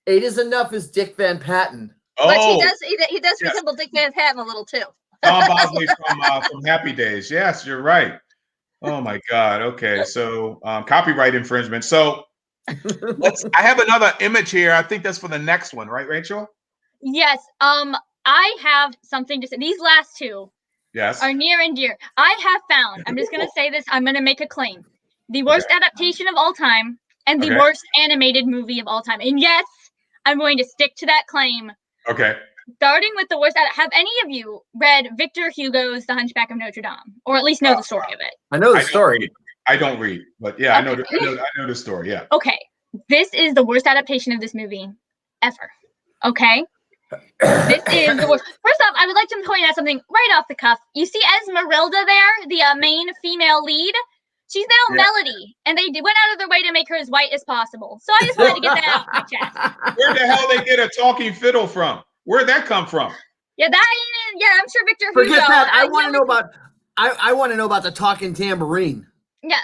8 is Enough is Dick Van Patten. But he does resemble Dick Van Patten a little too. Tom Bosley from Happy Days. Yes, you're right. Oh my God. Okay, so copyright infringement. So I have another image here. I think that's for the next one, right, Rachel? Yes. I have something to say. These last two are near and dear. I have found, I'm just going to say this, I'm going to make a claim. The worst adaptation of all time and the worst animated movie of all time. And yes, I'm going to stick to that claim. Okay. Starting with the worst, have any of you read Victor Hugo's The Hunchback of Notre Dame? Or at least know the story of it? I know the story. I don't read, but yeah, okay. I know the story, yeah. Okay. This is the worst adaptation of this movie ever. Okay? This is the worst. First off, I would like to point out something right off the cuff. You see Esmeralda there, the main female lead? She's now Melody, and they went out of their way to make her as white as possible. So I just wanted to get that off my chest. Where the hell they get a talking fiddle from? Where'd that come from? Yeah, I'm sure Victor Hugo. Forget that. I want to know about the talking tambourine. Yeah,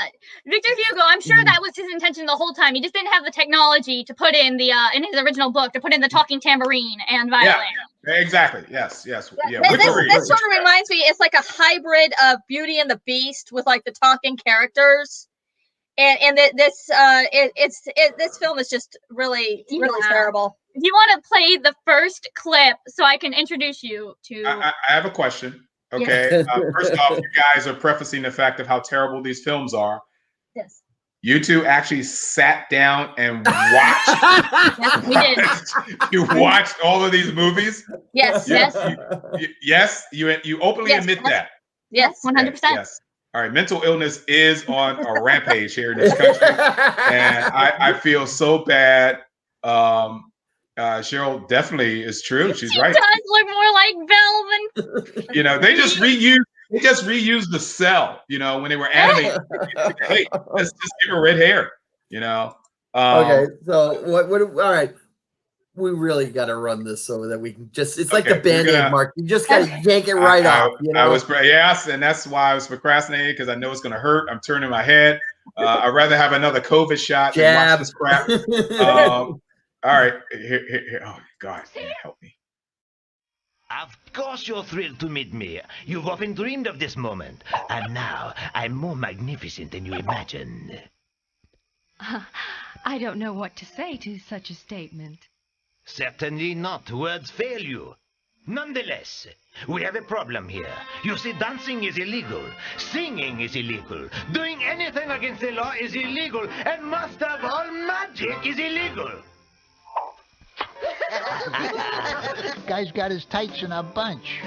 Victor Hugo, I'm sure that was his intention the whole time. He just didn't have the technology to put in the in his original book to put in the talking tambourine and violin. Yeah, exactly. Yes. Yeah. This sort of reminds me. It's like a hybrid of Beauty and the Beast with like the talking characters, and this film is just really terrible. If you want to play the first clip, so I can introduce you to. I have a question. Okay. First off, you guys are prefacing the fact of how terrible these films are. Yes. You two actually sat down and watched. Yes, we did. You watched all of these movies? Yes. Yes. You openly admit that. Yes, 100%. Yes. All right. Mental illness is on a rampage here in this country, and I feel so bad. Cheryl definitely is true. She's right. She does look more like Velvet. You know, they just reused the cell, you know, when they were animating. Hey, let's just give her red hair, you know. Okay, so what all right. We really got to run this so that we can just, it's like the Band-Aid, Mark. You just got to yank it right off. You know? Yes, and that's why I was procrastinating, because I know it's going to hurt. I'm turning my head. I'd rather have another COVID shot than watch this crap. All right, here. Oh, God, help me. Of course you're thrilled to meet me. You've often dreamed of this moment. And now, I'm more magnificent than you imagine. I don't know what to say to such a statement. Certainly not. Words fail you. Nonetheless, we have a problem here. You see, dancing is illegal. Singing is illegal. Doing anything against the law is illegal. And most of all, magic is illegal. Guy's got his tights in a bunch.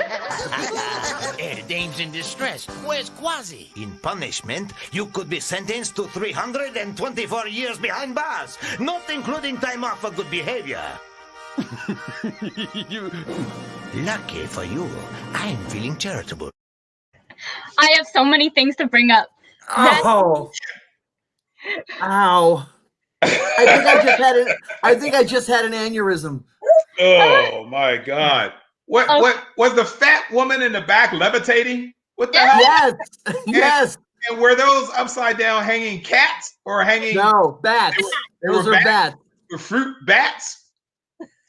Dame's in distress. Where's Quasi? In punishment, you could be sentenced to 324 years behind bars, not including time off for good behavior. Lucky for you, I'm feeling charitable. I have so many things to bring up. Ow. I think I just had an aneurysm. Oh my God. What was the fat woman in the back levitating? What the hell? Yes. And were those upside down hanging cats or hanging? No, bats. Those are bats. Fruit bats?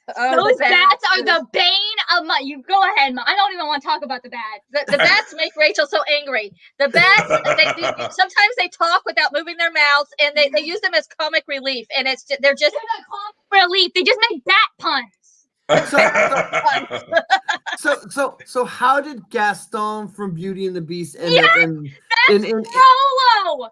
Those bats are the bane of my. You go ahead, I don't even want to talk about the bats. The bats make Rachel so angry. The bats, sometimes they talk without moving their mouths, and they use them as comic relief. And they're not comic relief. They just make bat puns. So how did Gaston from Beauty and the Beast end up in Frollo?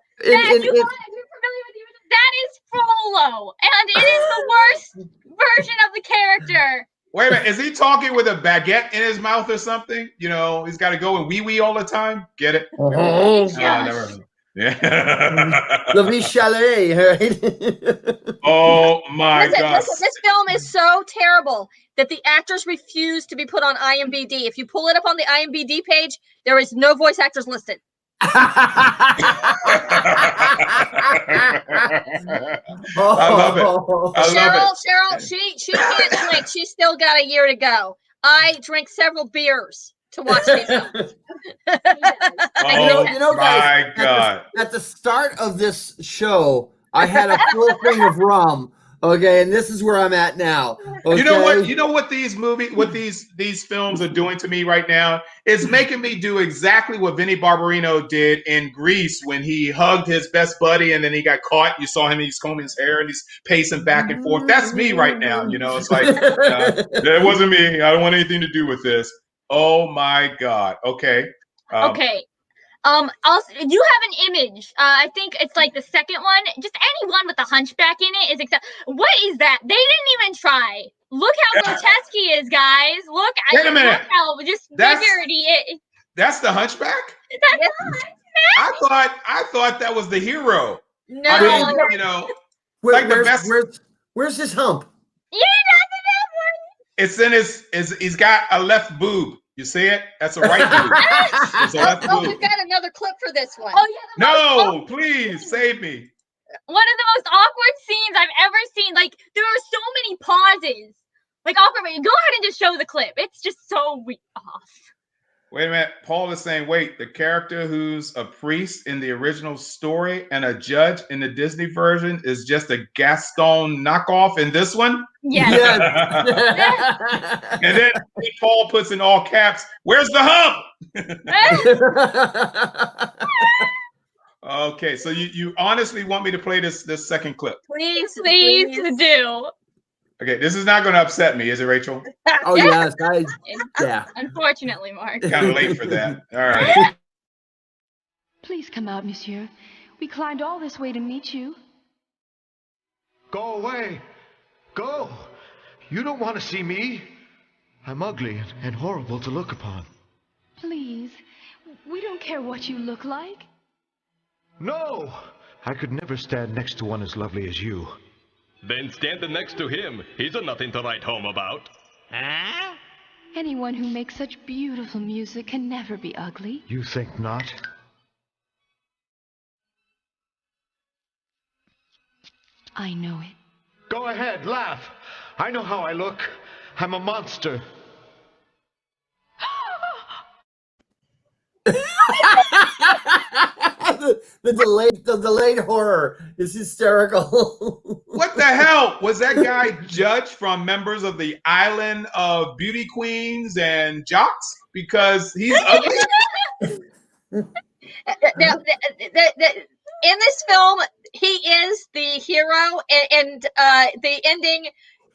That is Frollo, and it is the worst version of the character. Wait a minute, is he talking with a baguette in his mouth or something? You know, he's got to go and wee all the time. Get it? Never. Yeah. La Vie Chalet, right? Oh my God! This film is so terrible that the actors refuse to be put on IMDb. If you pull it up on the IMDb page, there is no voice actors listed. I love it. Cheryl, she can't drink. She's still got a year to go. I drink several beers to watch these films. You know, guys, my God. At the start of this show, I had a full thing of rum. Okay, and this is where I'm at now. Okay? You know what these these films are doing to me right now? It's making me do exactly what Vinnie Barbarino did in Grease when he hugged his best buddy and then he got caught. You saw him, he's combing his hair and he's pacing back and forth. That's me right now. You know, it's like, that wasn't me. I don't want anything to do with this. Oh my God. Okay. Okay. Also, you have an image. I think it's like the second one. Just anyone with a hunchback in it is accept. What is that? They didn't even try. Look how grotesque he is, guys. Look. Wait a minute. Look how disfigured he is. That's the hunchback? That's the hunchback? I thought that was the hero. No. I mean, you know, like the best. Where's his hump? Yeah, doesn't have one. It's in he's got a left boob. You see it? That's a right boob. It's a left boob. We've got another clip for this one. Oh yeah. No, please save me. One of the most awkward scenes I've ever seen. Like there are so many pauses. Like awkward. Go ahead and just show the clip. It's just so off. Wait a minute. Paul is saying, wait, the character who's a priest in the original story and a judge in the Disney version is just a Gaston knockoff in this one? Yes. And then Paul puts in all caps, where's the hump? Okay, so you honestly want me to play this second clip? Please do. Okay, this is not going to upset me, is it, Rachel? Oh, yes. Yeah. Unfortunately, Mark. Kind of late for that. All right. Please come out, monsieur. We climbed all this way to meet you. Go away. Go. You don't want to see me. I'm ugly and horrible to look upon. Please. We don't care what you look like. No. I could never stand next to one as lovely as you. Then stand next to him. He's nothing to write home about. Huh? Anyone who makes such beautiful music can never be ugly. You think not? I know it. Go ahead, laugh. I know how I look. I'm a monster. The delayed horror is hysterical. What the hell? Was that guy judged from members of the Island of Beauty Queens and Jocks? Because he's ugly? Now, in this film, he is the hero, and the ending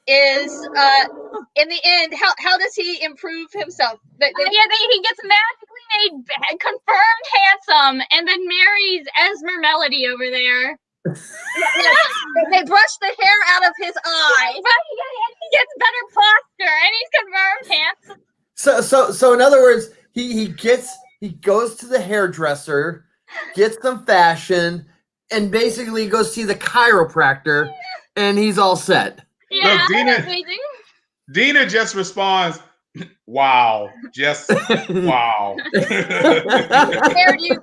is in the end. How does he improve himself? He gets magically made confirmed handsome, and then marries Esmer Melody over there. They brush the hair out of his eye, but he gets better posture, and he's confirmed handsome. So in other words, he goes to the hairdresser, gets some fashion, and basically goes see the chiropractor, and he's all set. Yeah, look, Dina just responds, wow, just wow.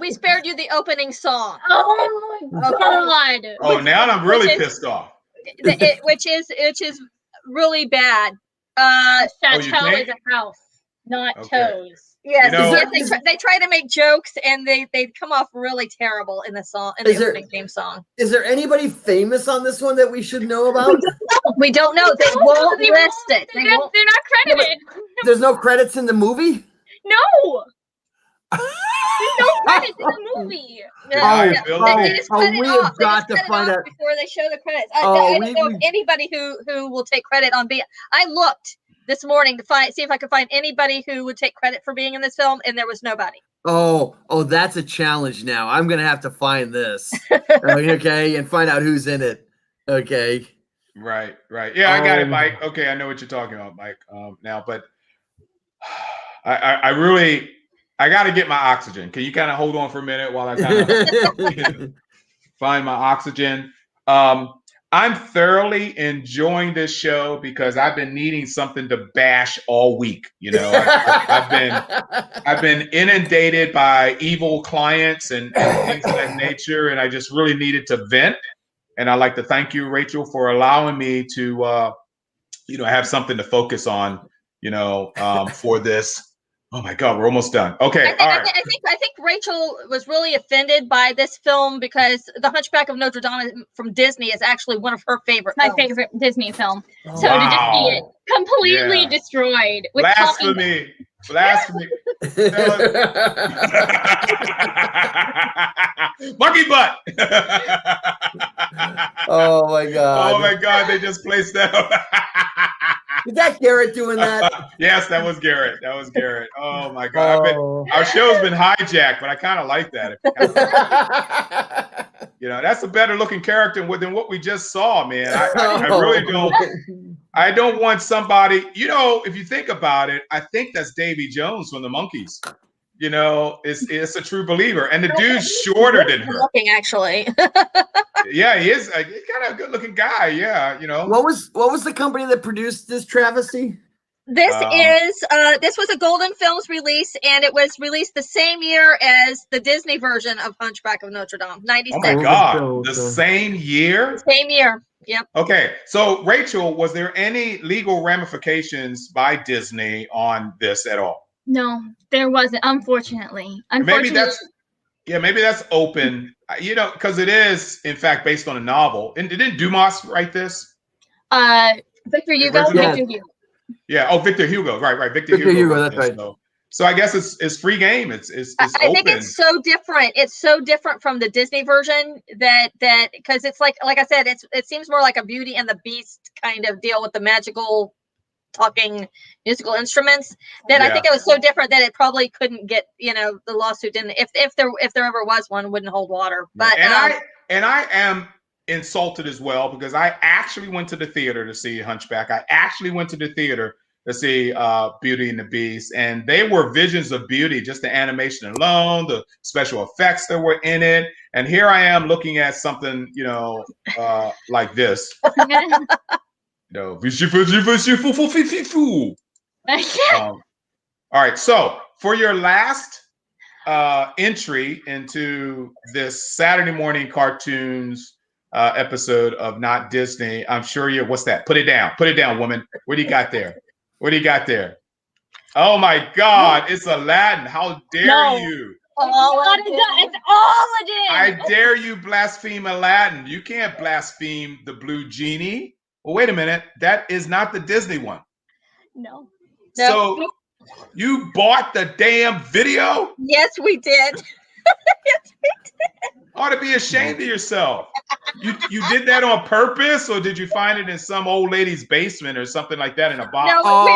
We spared you the opening song. Oh my God. Oh, now I'm really pissed off. Which is really bad. Chateau is a house, not toes. Yes, they try to make jokes and they come off really terrible in the song, in the opening theme song. Is there anybody famous on this one that we should know about? We don't know. They won't list it. They're not credited. There's no credits in the movie? No. There's no credits in the movie. They just cut it off. Before they show the credits. I don't know of anybody who will take credit on being. I looked this morning to see if I could find anybody who would take credit for being in this film, and there was nobody. Oh, that's a challenge now. I'm gonna have to find this. Okay, and find out who's in it. Okay. Right. Yeah, I got it, Mike. Okay, I know what you're talking about, Mike. Now, but I got to get my oxygen. Can you kind of hold on for a minute while I kind of find my oxygen? I I'm thoroughly enjoying this show because I've been needing something to bash all week. You know, I've been inundated by evil clients and things of that nature, and I just really needed to vent. And I'd like to thank you, Rachel, for allowing me to, have something to focus on, for this. Oh my God, we're almost done. Okay, all right. I think Rachel was really offended by this film because The Hunchback of Notre Dame from Disney is actually one of her favorite. My favorite Disney film. Oh, so to just see it completely destroyed with blasphemy. Monkey butt. Oh my God. Oh my God, they just placed that. Is that Garrett doing that? Yes, that was Garrett. Oh my God. Our show's been hijacked, but I kind of like that. That's a better looking character than what we just saw, man. I really don't. I don't want somebody, if you think about it, I think that's Davy Jones from the Monkees. It's a true believer. And the dude's shorter than her. Looking, actually. Yeah, he is kind of a good looking guy. Yeah, What was the company that produced this travesty? This was a Golden Films release, and it was released the same year as the Disney version of Hunchback of Notre Dame, 96. Oh my God, the same year? Same year, yep. Okay, so Rachel, was there any legal ramifications by Disney on this at all? No, there wasn't, unfortunately. Maybe that's open, because it is, in fact, based on a novel. And didn't Dumas write this? Victor Hugo. Yeah. Oh, Victor Hugo. Right. Victor Hugo. That's right. So I guess it's free game. It's I open. think it's so different. It's so different from the Disney version that because it's like I said, it seems more like a Beauty and the Beast kind of deal with the magical talking musical instruments. That I think it was so different that it probably couldn't get the lawsuit didn't if there ever was one, wouldn't hold water. But I am insulted as well because I actually went to the theater to see Hunchback. I actually went to the theater to see Beauty and the Beast, and they were visions of beauty, just the animation alone, the special effects that were in it. And here I am looking at something, like this. All right, so for your last entry into this Saturday morning cartoons episode of Not Disney, I'm sure what's that? Put it down, woman. What do you got there? Oh my God, it's Aladdin. How dare you? It's Aladdin. I dare you blaspheme Aladdin. You can't blaspheme the Blue Genie. Well, wait a minute. That is not the Disney one. No. So you bought the damn video? Yes, we did. Ought to be ashamed of yourself. You did that on purpose, or did you find it in some old lady's basement or something like that in a box? No,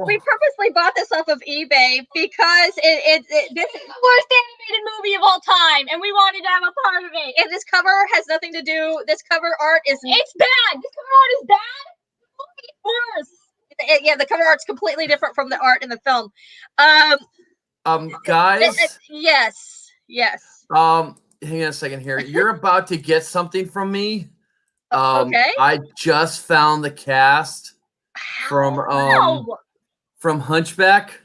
we purposely bought this off of eBay because this is the worst animated movie of all time, and we wanted to have a part of it. And this cover has nothing to do. This cover art is it's bad. This cover art is bad. Worse. Yeah, the cover art's completely different from the art in the film. Guys. Yes. Hang on a second here. You're about to get something from me. Okay. I just found the cast from Hunchback.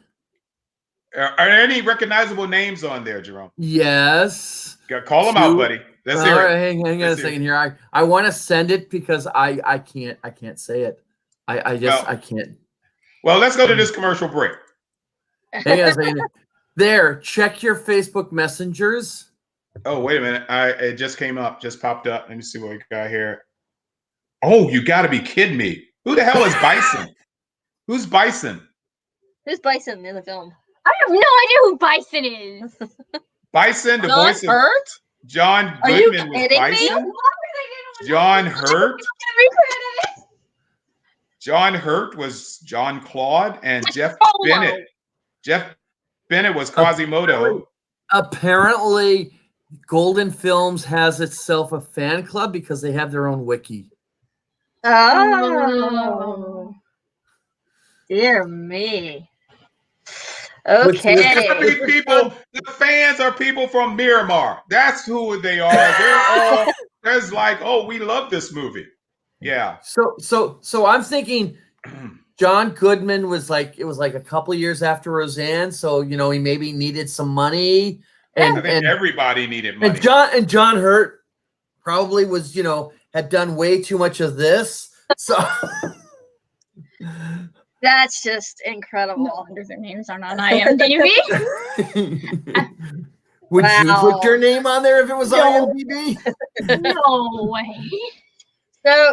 Are there any recognizable names on there, Jerome? Yes. Call them out, buddy. Let's hear it. Hang on a second here. I want to send it because I can't say it. I can't. Well, let's go to this commercial break. Hang on a second. There, check your Facebook messengers. Oh, wait a minute. It just came up, just popped up. Let me see what we got here. Oh, you got to be kidding me. Who the hell is Bison? Who's Bison? Who's Bison in the film? I have no idea who Bison is. Bison, the John voice Hurt? of John Goodman was Bison. John Hurt. John Hurt was John Claude, and Jeff Bennett. Jeff Bennett was Quasimodo. Apparently, Golden Films has itself a fan club because they have their own wiki. Oh, dear me. Okay. The fans are people from Miramar. That's who they are. They're all, there's like, oh, we love this movie. Yeah. So I'm thinking John Goodman was like, it was like a couple years after Roseanne, so he maybe needed some money, I think everybody needed money. And John Hurt probably was, had done way too much of this. So that's just incredible. No wonder their names aren't on IMDb. Would you put your name on there if it was IMDb? No way.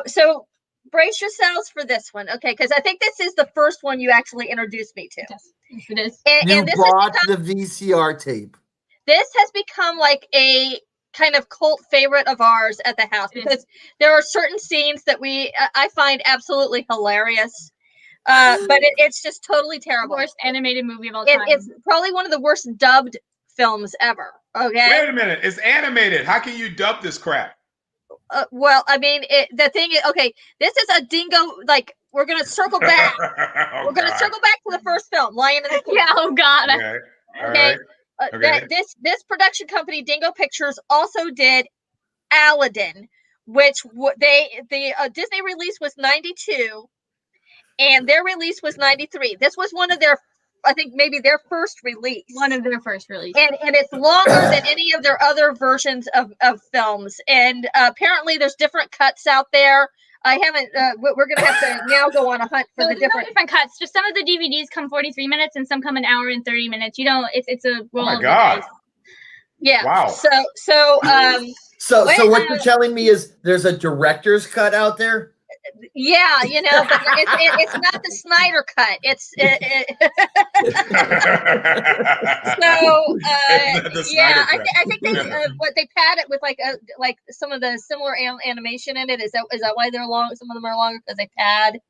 So brace yourselves for this one, okay? Because I think this is the first one you actually introduced me to. Yes, it is. And this bought the VCR tape. This has become like a kind of cult favorite of ours at the house because there are certain scenes that I find absolutely hilarious. But it's just totally terrible. Worst animated movie of all time. It's probably one of the worst dubbed films ever. Okay. Wait a minute. It's animated. How can you dub this crap? Well, I mean, the thing is, okay, this is a dingo. Like, we're gonna circle back. We're gonna circle back to the first film, Lion and the King. Yeah. Oh God. Okay. All right. Okay. This production company, Dingo Pictures, also did Aladdin, which the Disney release was 92, and their release was 93. This was one of their, I think maybe their first release. One of their first release. And it's longer than any of their other versions of films. And apparently there's different cuts out there. I haven't, we're going to have to now go on a hunt for the different cuts. Just some of the DVDs come 43 minutes and some come an hour and 30 minutes. It's a roll of the dice. Yeah. Wow. So what you're telling me is there's a director's cut out there? Yeah, but it's not the Snyder cut. I think they they pad it with like some of the similar animation in it. Is that why they're long? Some of them are longer because they pad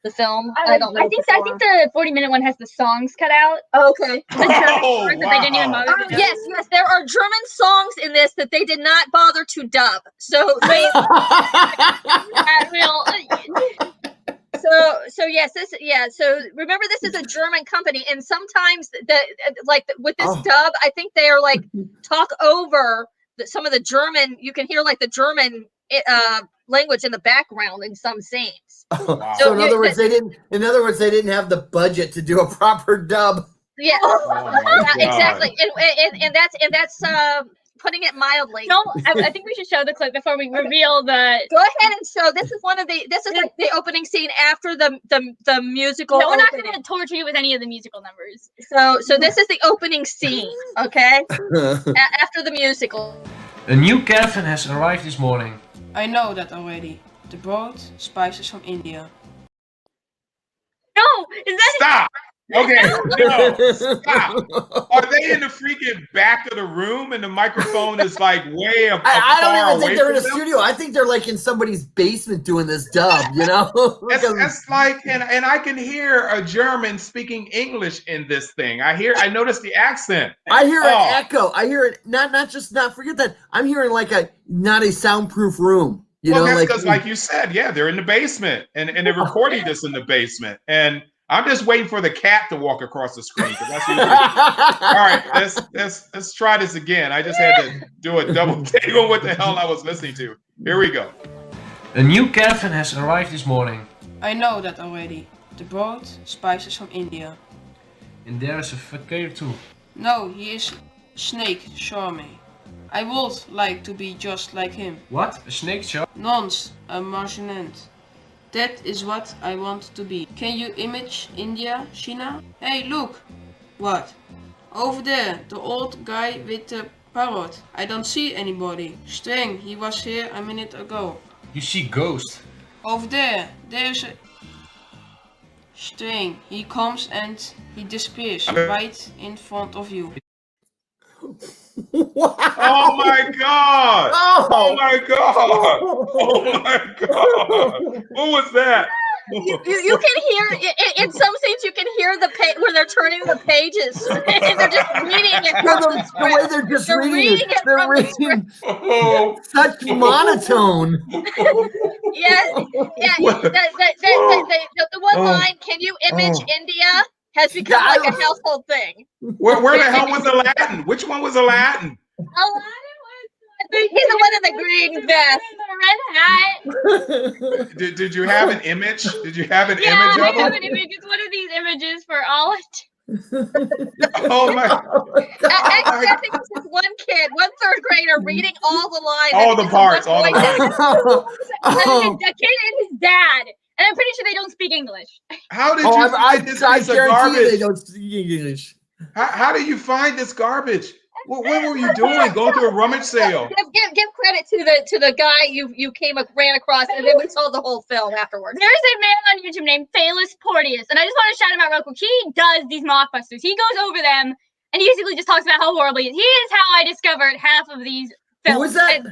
the film. I don't know. I think the 40-minute one has the songs cut out. Okay. They didn't even bother to dub. Yes, there are German songs in this that they did not bother to dub. So they So remember, this is a German company, and sometimes with this dub, I think they are talk over some of the German. You can hear the German language in the background in some scenes. Wow. So in other words, they didn't have the budget to do a proper dub. Yeah, exactly, and that's putting it mildly. No, I think we should show the clip before we reveal the. Go ahead and show. This is the opening scene after the musical. No, we're not going to torture you with any of the musical numbers. So this is the opening scene, okay? After the musical. A new caravan has arrived this morning. I know that already. The brought spices from India. No, is that Stop! Okay, no, stop. Are they in the freaking back of the room and the microphone is way up? I don't even think they're in a studio. I think they're in somebody's basement doing this dub, That's and I can hear a German speaking English in this thing. I noticed the accent. I hear an echo. I hear it not forget that. I'm hearing not a soundproof room. That's because like you said, they're in the basement and they're recording this in the basement. And I'm just waiting for the cat to walk across the screen. That's usually... All right, let's try this again. I just had to do a double take on what the hell I was listening to. Here we go. A new caravan has arrived this morning. I know that already. The brought spices from India. And there is a fakir too. No, he is snake charming. I would like to be just like him. What? A snake charm? Nonce, a marginant. That is what I want to be. Can you image India, China? Hey, look! What? Over there, the old guy with the parrot. I don't see anybody. Strang, he was here a minute ago. You see ghost. Over there, there's a... Strang, he comes and he disappears right in front of you. Wow. Oh my God! Oh my God! Oh my God! What was that? You can hear in some scenes. You can hear the page where they're turning the pages and they're just reading it. The way they're just reading it. They're reading such monotone. Yes, yeah. The one line. Can you image India? Has become a household thing. Where the hell was Aladdin? Which one was Aladdin? Aladdin was He's the one in the green vest. The red hat. Did you have an image? Did you have an image I of have him? an image. It's one of these images for all. Oh my! Actually, I think this is one kid, one third grader, reading all the lines. All the parts, all the lines. The kid and his dad. And I'm pretty sure they don't speak English. How did you find this piece of garbage? They don't speak English. How do you find this garbage? What were you doing? Going through a rummage sale? Give credit to the guy you ran across, and then we saw the whole film afterwards. There's a man on YouTube named Phalis Porteous, and I just want to shout him out real quick. He does these mockbusters. He goes over them, and he basically just talks about how horrible he is. He is how I discovered half of these films. Who is that?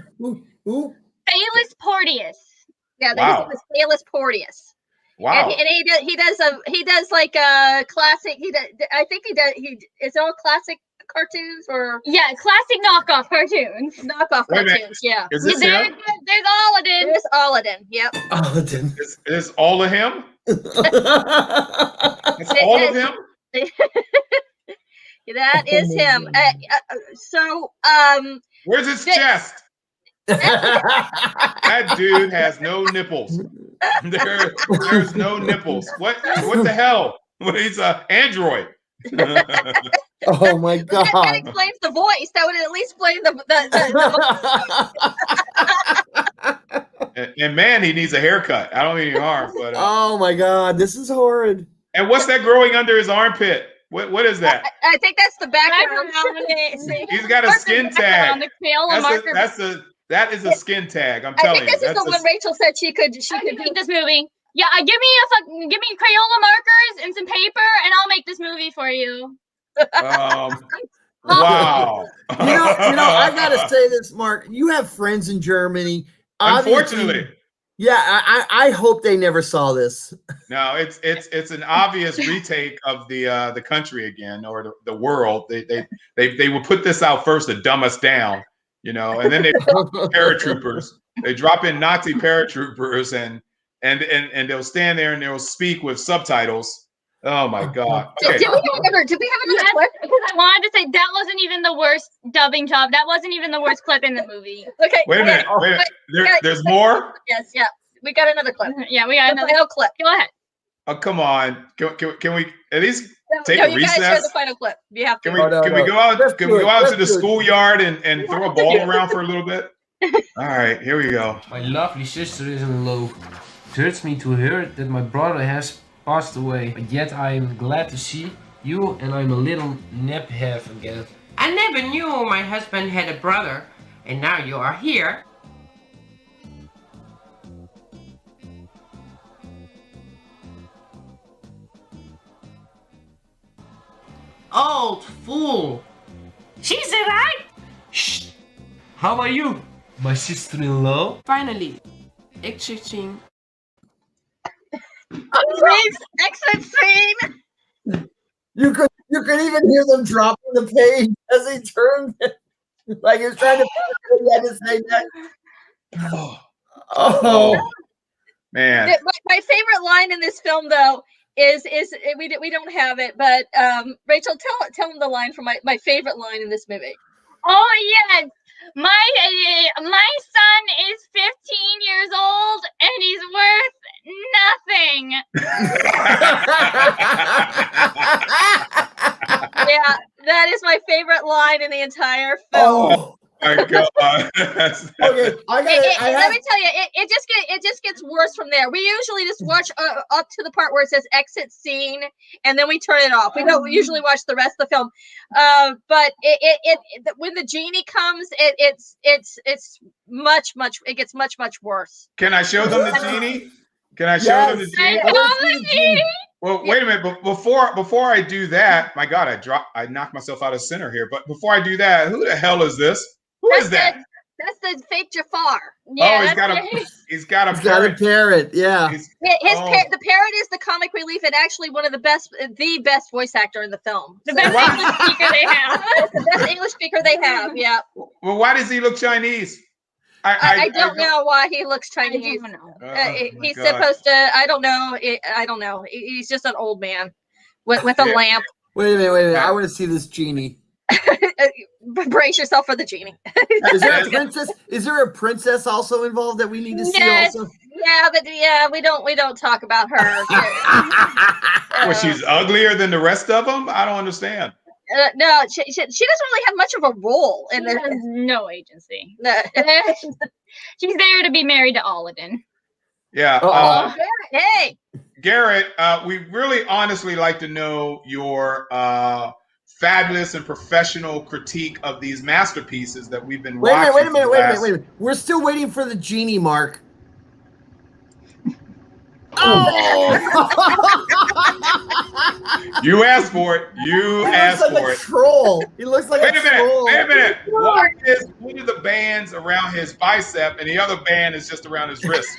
Who? Phalis Porteous. Yeah, his name is Phalis Porteous. Wow. And he does like a classic. It's all classic cartoons or classic knockoff cartoons. Knockoff cartoons. Yeah. Is this him? There's Aladdin. There's Aladdin. Yep. Aladdin. Is all of him? It's all of him. That is him. Where's his chest? That dude has no nipples. There's no nipples. What the hell? He's an android. Oh my god! That explains the voice. That would at least explain the and man, he needs a haircut. I don't mean any harm, but oh my god, this is horrid. And what's that growing under his armpit? What is that? I think that's the background. He's got a skin tag. That is a skin tag. I'm telling you. I think this is the one Rachel said she could make this movie. Yeah, give me Crayola markers and some paper, and I'll make this movie for you. Wow. You know, I gotta say this, Mark. You have friends in Germany. Unfortunately. Yeah, I hope they never saw this. No, it's an obvious retake of the country again, or the world. They will put this out first to dumb us down, and then they paratroopers. They drop in Nazi paratroopers and they'll stand there and they'll speak with subtitles. Oh my God! Okay. Did we have another clip? Because I wanted to say that wasn't even the worst dubbing job. That wasn't even the worst clip in the movie. Okay. Wait a minute. There's more. Yes. Yeah. We got another clip. Yeah, we got another clip. Go ahead. Oh, come on. Can we at least take a recess? You guys share the final clip. You have to. Can we go out? Can we go out to the schoolyard and throw a ball around for a little bit? All right, here we go. My lovely sister is in love. It hurts me to hear that my brother has passed away, but yet I am glad to see you, and I'm a little nep-have again. I never knew my husband had a brother, and now you are here. Old fool. She's alright. Shh. How are you, my sister-in-law? Finally, exit scene. Exit scene. You could even hear them dropping the page as he turned, like he was trying to say that. Oh man! My favorite line in this film, though, is we don't have it, but Rachel, tell them the line from my favorite line in this movie. Oh yes. My son is 15 years old and he's worth nothing. Yeah, that is my favorite line in the entire film. Oh my God. Okay, let me tell you, it just gets worse from there. We usually just watch up to the part where it says exit scene, and then we turn it off. We don't usually watch the rest of the film. But when the genie comes, it gets much worse. Can I show them the genie? Can I show them the genie? Well, wait a minute. But before I do that, my God, I knocked myself out of center here. But before I do that, who the hell is this? Who is that? That's the fake Jafar. Yeah, he's got a parrot. Yeah. The parrot is the comic relief and actually one of the best voice actor in the film. The best English speaker they have. The best English speaker they have. Yeah. Well, why does he look Chinese? I don't know why he looks Chinese. I don't know. He's supposed to. I don't know. He's just an old man with a lamp. Wait a minute. I want to see this genie. brace yourself for the genie. Is there a princess? Is there a princess also involved that we need to see also? Yeah, but we don't talk about her. Well, she's uglier than the rest of them. I don't understand. No, she doesn't really have much of a role in this. Has no agency. She's there to be married to Aladdin. Yeah. Hey, Garrett, we really honestly like to know your fabulous and professional critique of these masterpieces that we've been watching. Wait a minute. We're still waiting for the genie, Mark. Oh! You asked for it. You asked for it. Troll. He looks like a troll. Wait a minute. One of the bands around his bicep, and the other band is just around his wrist.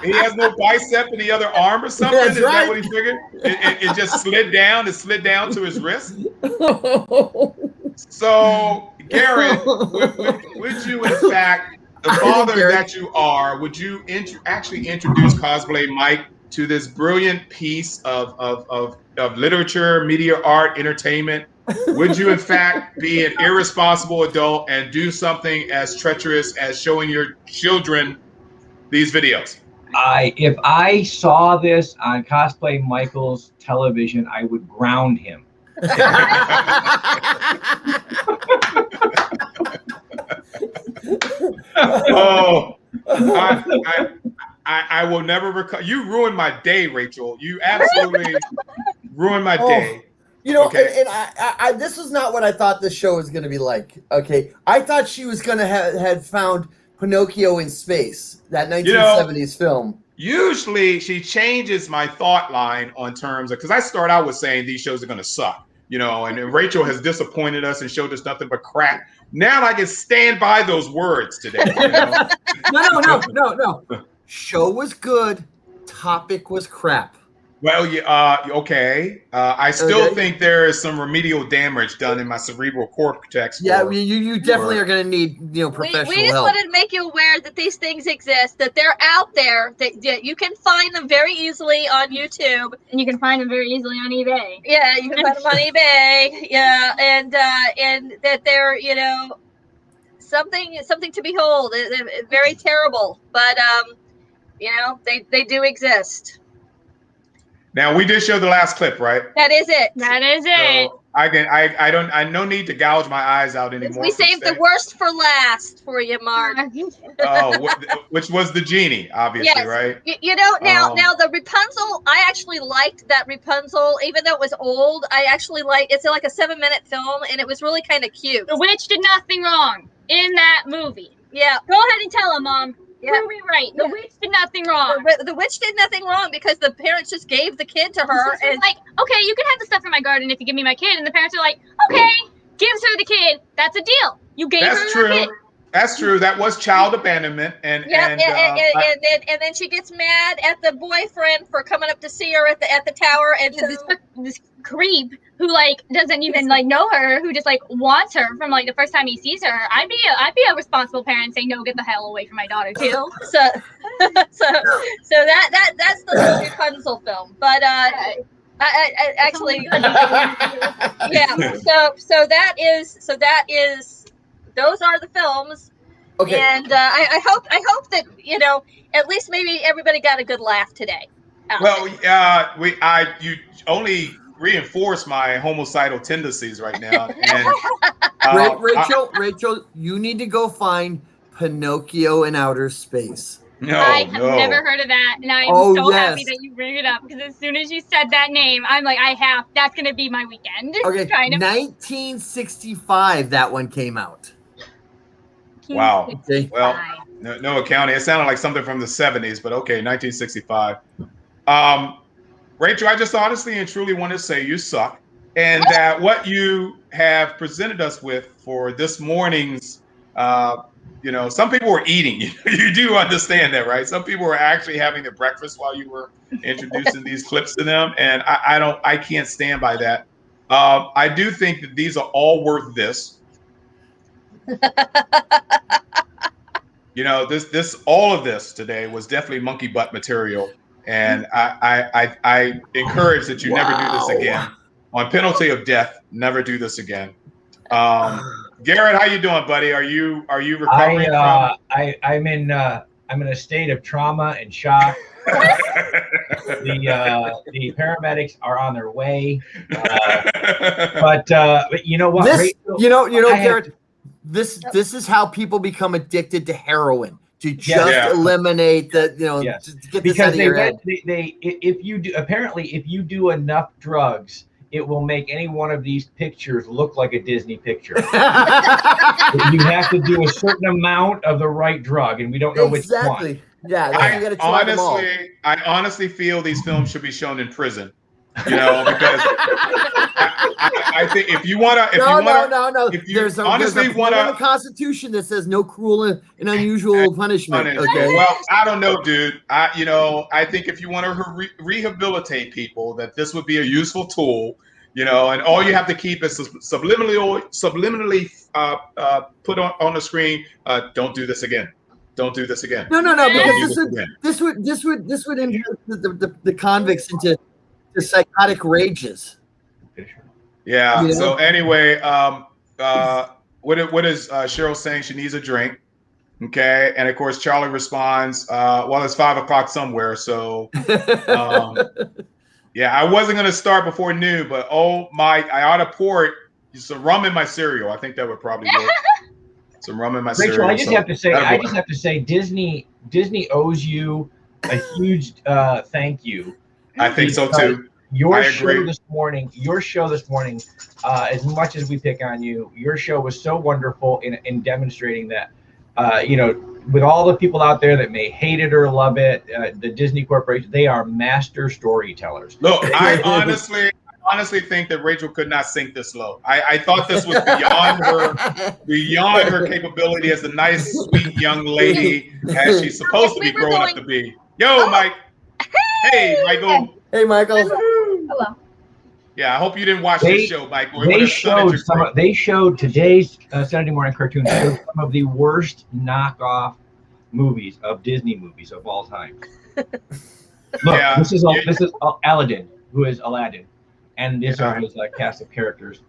He has no bicep in the other arm or something. That's is right. that what he figured? It just slid down. It slid down to his wrist. So, Garrett, would you, in fact, the father that you are, would you actually introduce Cosplay Mike to this brilliant piece of literature, media, art, entertainment? Would you, in fact, be an irresponsible adult and do something as treacherous as showing your children these videos? If I saw this on Cosplay Michael's television, I would ground him. Oh, I will never recover. You ruined my day, Rachel. You absolutely ruined my day. You know, okay. and I this was not what I thought this show was going to be like. Okay, I thought she was going to had found Pinocchio in space, that 1970s film. Usually, she changes my thought line on terms of, because I start out with saying these shows are going to suck. You know, and Rachel has disappointed us and showed us nothing but crap. Now I can stand by those words today. You know? No. Show was good. Topic was crap. Well, okay. I still think there is some remedial damage done in my cerebral cortex. Yeah, you definitely are going to need professional help. We just wanted to make you aware that these things exist, that they're out there, that you can find them very easily on YouTube, and you can find them very easily on eBay. Yeah, you can find them on eBay. Yeah, and that they're something to behold. Very terrible, but they do exist. Now we did show the last clip, right? That is it. That is it. So I no need to gouge my eyes out anymore. We saved the worst for last for you, Mark. Which was the genie, obviously, yes. Right? Now the Rapunzel. I actually liked that Rapunzel, even though it was old. I actually it's like a 7-minute film, and it was really kind of cute. The witch did nothing wrong in that movie. Yeah. Go ahead and tell him, Mom. Yeah. Prove me right. The witch did nothing wrong. The witch did nothing wrong because the parents just gave the kid to her. And like, okay, you can have the stuff in my garden if you give me my kid. And the parents are like, okay, gives her the kid. That's a deal. You gave her the kid. That's true. That was child abandonment. And then she gets mad at the boyfriend for coming up to see her at the tower, and this creep who doesn't even know her, who just wants her from the first time he sees her. I'd be a responsible parent and say, no, get the hell away from my daughter too. so that's the Rapunzel film. But I actually yeah. So that is those are the films. Okay. And I hope that at least maybe everybody got a good laugh today. Well, you only reinforce my homicidal tendencies right now. And Rachel, you need to go find Pinocchio in outer space. I have never heard of that, and I'm so happy that you bring it up, because as soon as you said that name, I'm like, that's gonna be my weekend. Okay, 1965, that one came out. Wow. Okay. Well, no accounting. It sounded like something from the 70s, but okay, 1965. Rachel, I just honestly and truly want to say you suck, and that what you have presented us with for this morning's, some people were eating. You do understand that, right? Some people were actually having their breakfast while you were introducing these clips to them, and I can't stand by that. I do think that these are all worth this. All of this today was definitely monkey butt material, and I encourage that you never do this again. on penalty of death, never do this again. Garrett, how you doing, buddy? Are you recovering from? I'm in a state of trauma and shock. The paramedics are on their way, but you know what? This, Garrett, this is how people become addicted to heroin. To just eliminate the, to get this out of your head. If you do enough drugs, it will make any one of these pictures look like a Disney picture. You have to do a certain amount of the right drug, and we don't know which one. Yeah, I honestly feel these films should be shown in prison. Because I think if you want to, no. There's a Constitution that says no cruel and unusual punishment. Okay. Well, I don't know, dude. I think if you want to rehabilitate people, that this would be a useful tool. And all you have to keep is subliminally put on the screen. Don't do this again. Don't do this again. No, because this would inherit the convicts into psychotic rages. Yeah. So anyway, what is Cheryl saying? She needs a drink. Okay. And of course, Charlie responds, well, it's 5 o'clock somewhere. So, yeah, I wasn't going to start before noon, but Mike, I ought to pour some rum in my cereal. I think that would probably work. Some rum in my cereal. Rachel, I just have to say, Disney owes you a huge thank you. I think so too. Your show this morning, as much as we pick on you, your show was so wonderful in demonstrating that, with all the people out there that may hate it or love it, the Disney Corporation, they are master storytellers. Look, I honestly think that Rachel could not sink this low. I thought this was beyond her capability as a nice, sweet young lady as she's supposed to be growing up to be. Yo, Mike. Hey, Michael. Hey, Michael. Hello. Yeah, I hope you didn't watch this show, Mike. They showed today's Saturday morning cartoon showed some of the worst knockoff movies of Disney movies of all time. Look, this is Aladdin, who is Aladdin, and this are his cast of characters.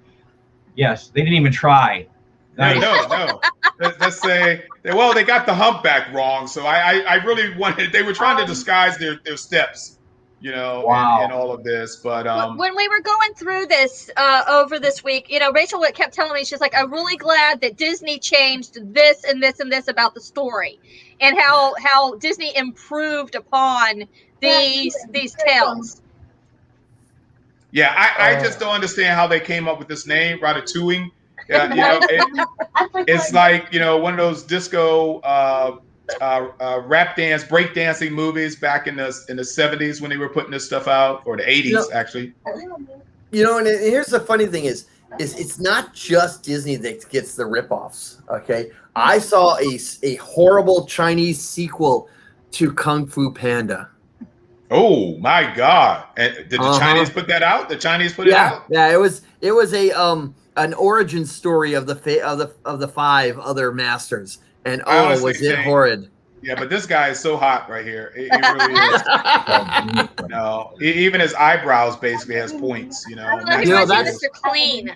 Yes, they didn't even try. Nice. No. Let's say, well, they got the humpback wrong. So I really wanted. They were trying to disguise their steps. In all of this, but when we were going through this over this week, Rachel kept telling me, she's like, I'm really glad that Disney changed this and this and this about the story, and how Disney improved upon these tales. Yeah, I just don't understand how they came up with this name, Ratatouille. Yeah, it's like one of those disco rap dance, break dancing movies back in the 70s when they were putting this stuff out, or the 80s actually. And here's the funny thing is it's not just Disney that gets the ripoffs. Okay, I saw a horrible Chinese sequel to Kung Fu Panda. Oh my God! And did the Chinese put that out? The Chinese put it out. Yeah, it was a an origin story of the 5 other masters. And was it horrid? Yeah, but this guy is so hot right here. He really is. No, even his eyebrows basically has points. That's Mr. Clean.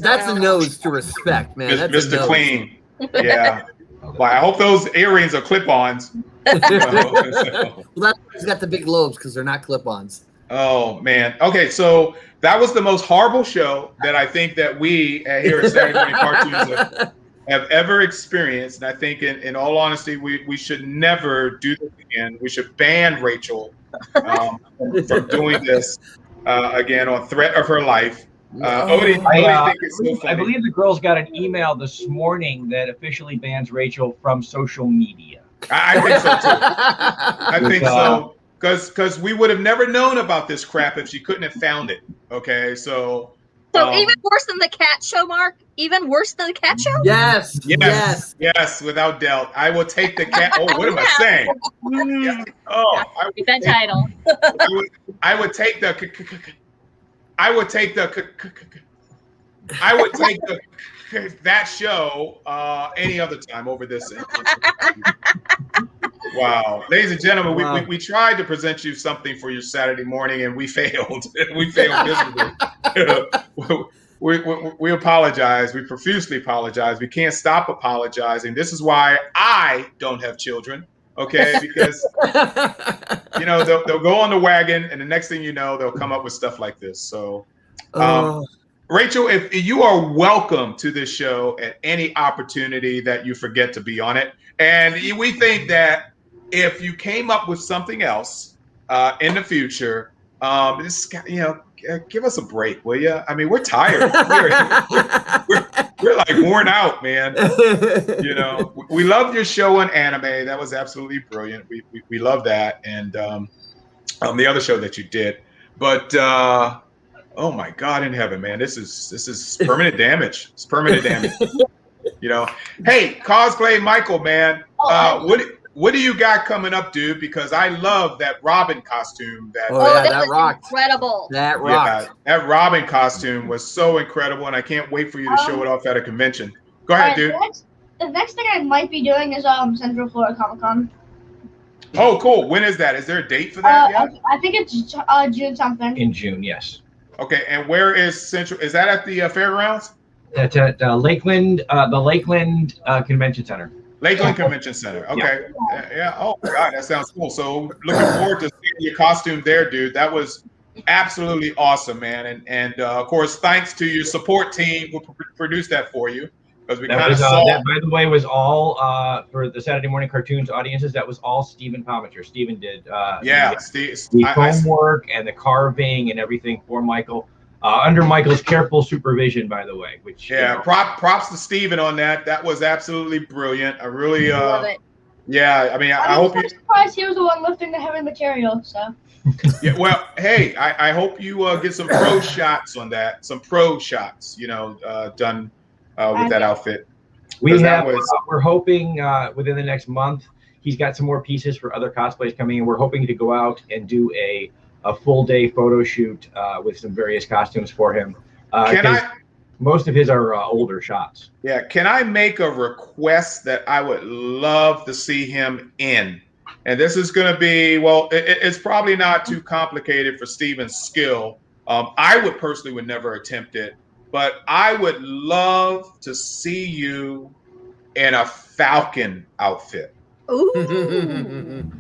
That's a nose to respect, man. That's Mr. Clean. Yeah. Well, I hope those earrings are clip-ons. Well, that's why he's got the big lobes, because they're not clip-ons. Oh man. Okay, so that was the most horrible show that I think that we here at Saturday Morning Cartoons have ever experienced. And I think in all honesty, we should never do this again. We should ban Rachel from doing this again on threat of her life. Odie, I believe the girls got an email this morning that officially bans Rachel from social media. I think so too. I think so. Because we would have never known about this crap if she couldn't have found it. Okay, so even worse than the cat show, Mark? Even worse than the cat show? Yes, without doubt. I will take the cat. Oh, what am I saying? Yeah. Oh, that title. I would take the that show any other time over this. Wow. Ladies and gentlemen, we tried to present you something for your Saturday morning and we failed. We failed miserably. We apologize. We profusely apologize. We can't stop apologizing. This is why I don't have children. Okay, because they'll go on the wagon, and the next thing you know, they'll come up with stuff like this. So, Rachel, if you are welcome to this show at any opportunity that you forget to be on it, and we think that if you came up with something else in the future, give us a break, will you? I mean, we're tired. We're like worn out, man. We loved your show on anime. That was absolutely brilliant. We love that, and the other show that you did. But oh my God in heaven, man, this is permanent damage. It's permanent damage. Hey, cosplay Michael, man. What do you got coming up, dude? Because I love that Robin costume. That was rocked. Incredible. That rocked. Yeah, that Robin costume was so incredible, and I can't wait for you to show it off at a convention. Go ahead, dude. The next thing I might be doing is Central Florida Comic Con. Oh, cool. When is that? Is there a date for that yet? I think it's June something. In June, yes. Okay, and where is Central? Is that at the fairgrounds? That's at Lakeland, the Lakeland Convention Center. Lakeland Convention Center. Okay. Yeah. Oh my God, that sounds cool. So looking forward to seeing your costume there, dude. That was absolutely awesome, man. And of course, thanks to your support team who produced that for you. Because we kind of saw that, by the way, was all for the Saturday Morning Cartoons audiences. That was all Stephen Pomacher. Stephen did the homework and the carving and everything for Michael. Under Michael's careful supervision, by the way. Which props to Steven on that. That was absolutely brilliant. I really love it. Yeah, I mean, I hope I'm surprised he was the one lifting the heavy material. So. Yeah, well, hey, I hope you get some pro shots on that. Some pro shots, done with that outfit. We're hoping within the next month. He's got some more pieces for other cosplays coming in. We're hoping to go out and do a full day photo shoot with some various costumes for him. Most of his are older shots. Yeah. Can I make a request that I would love to see him in? And this is going to be, it's probably not too complicated for Steven's skill. I would personally never attempt it, but I would love to see you in a Falcon outfit. Ooh.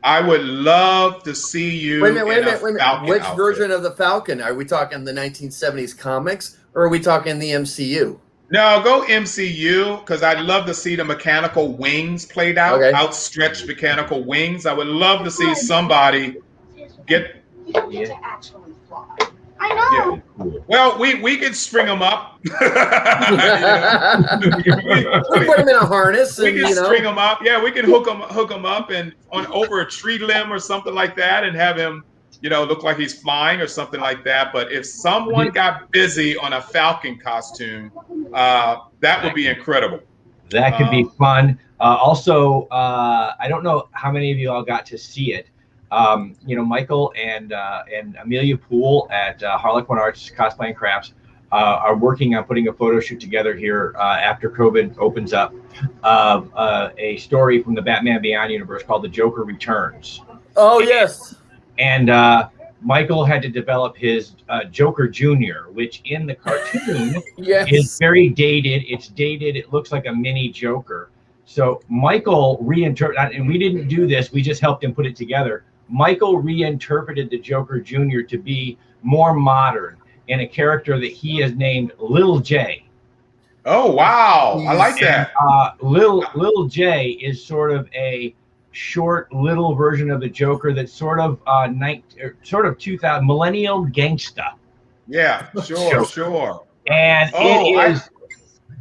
I would love to see you. Wait a minute. Which version of the Falcon? Are we talking the 1970s comics or are we talking the MCU? No, go MCU because I'd love to see the mechanical wings played out, outstretched mechanical wings. I would love to see somebody get. Actually fly. I know. Yeah. Well, we could string them up. we put them in a harness. We can string them up. Yeah, we can hook them up and over a tree limb or something like that, and have him, look like he's flying or something like that. But if someone got busy on a Falcon costume, that would be incredible. That could be fun. Also, I don't know how many of you all got to see it. Michael and Amelia Poole at Harlequin Arts Cosplay and Crafts are working on putting a photo shoot together here after COVID opens up of a story from the Batman Beyond universe called The Joker Returns. Oh, yes. And Michael had to develop his Joker Jr., which in the cartoon is very dated. It's dated. It looks like a mini Joker. So Michael reinterpreted, and we didn't do this. We just helped him put it together. Michael reinterpreted the Joker Jr. to be more modern and a character that he has named Lil J. Oh, wow. I like that. Lil J is sort of a short little version of the Joker that's sort of 2000 millennial gangsta. Yeah, sure. And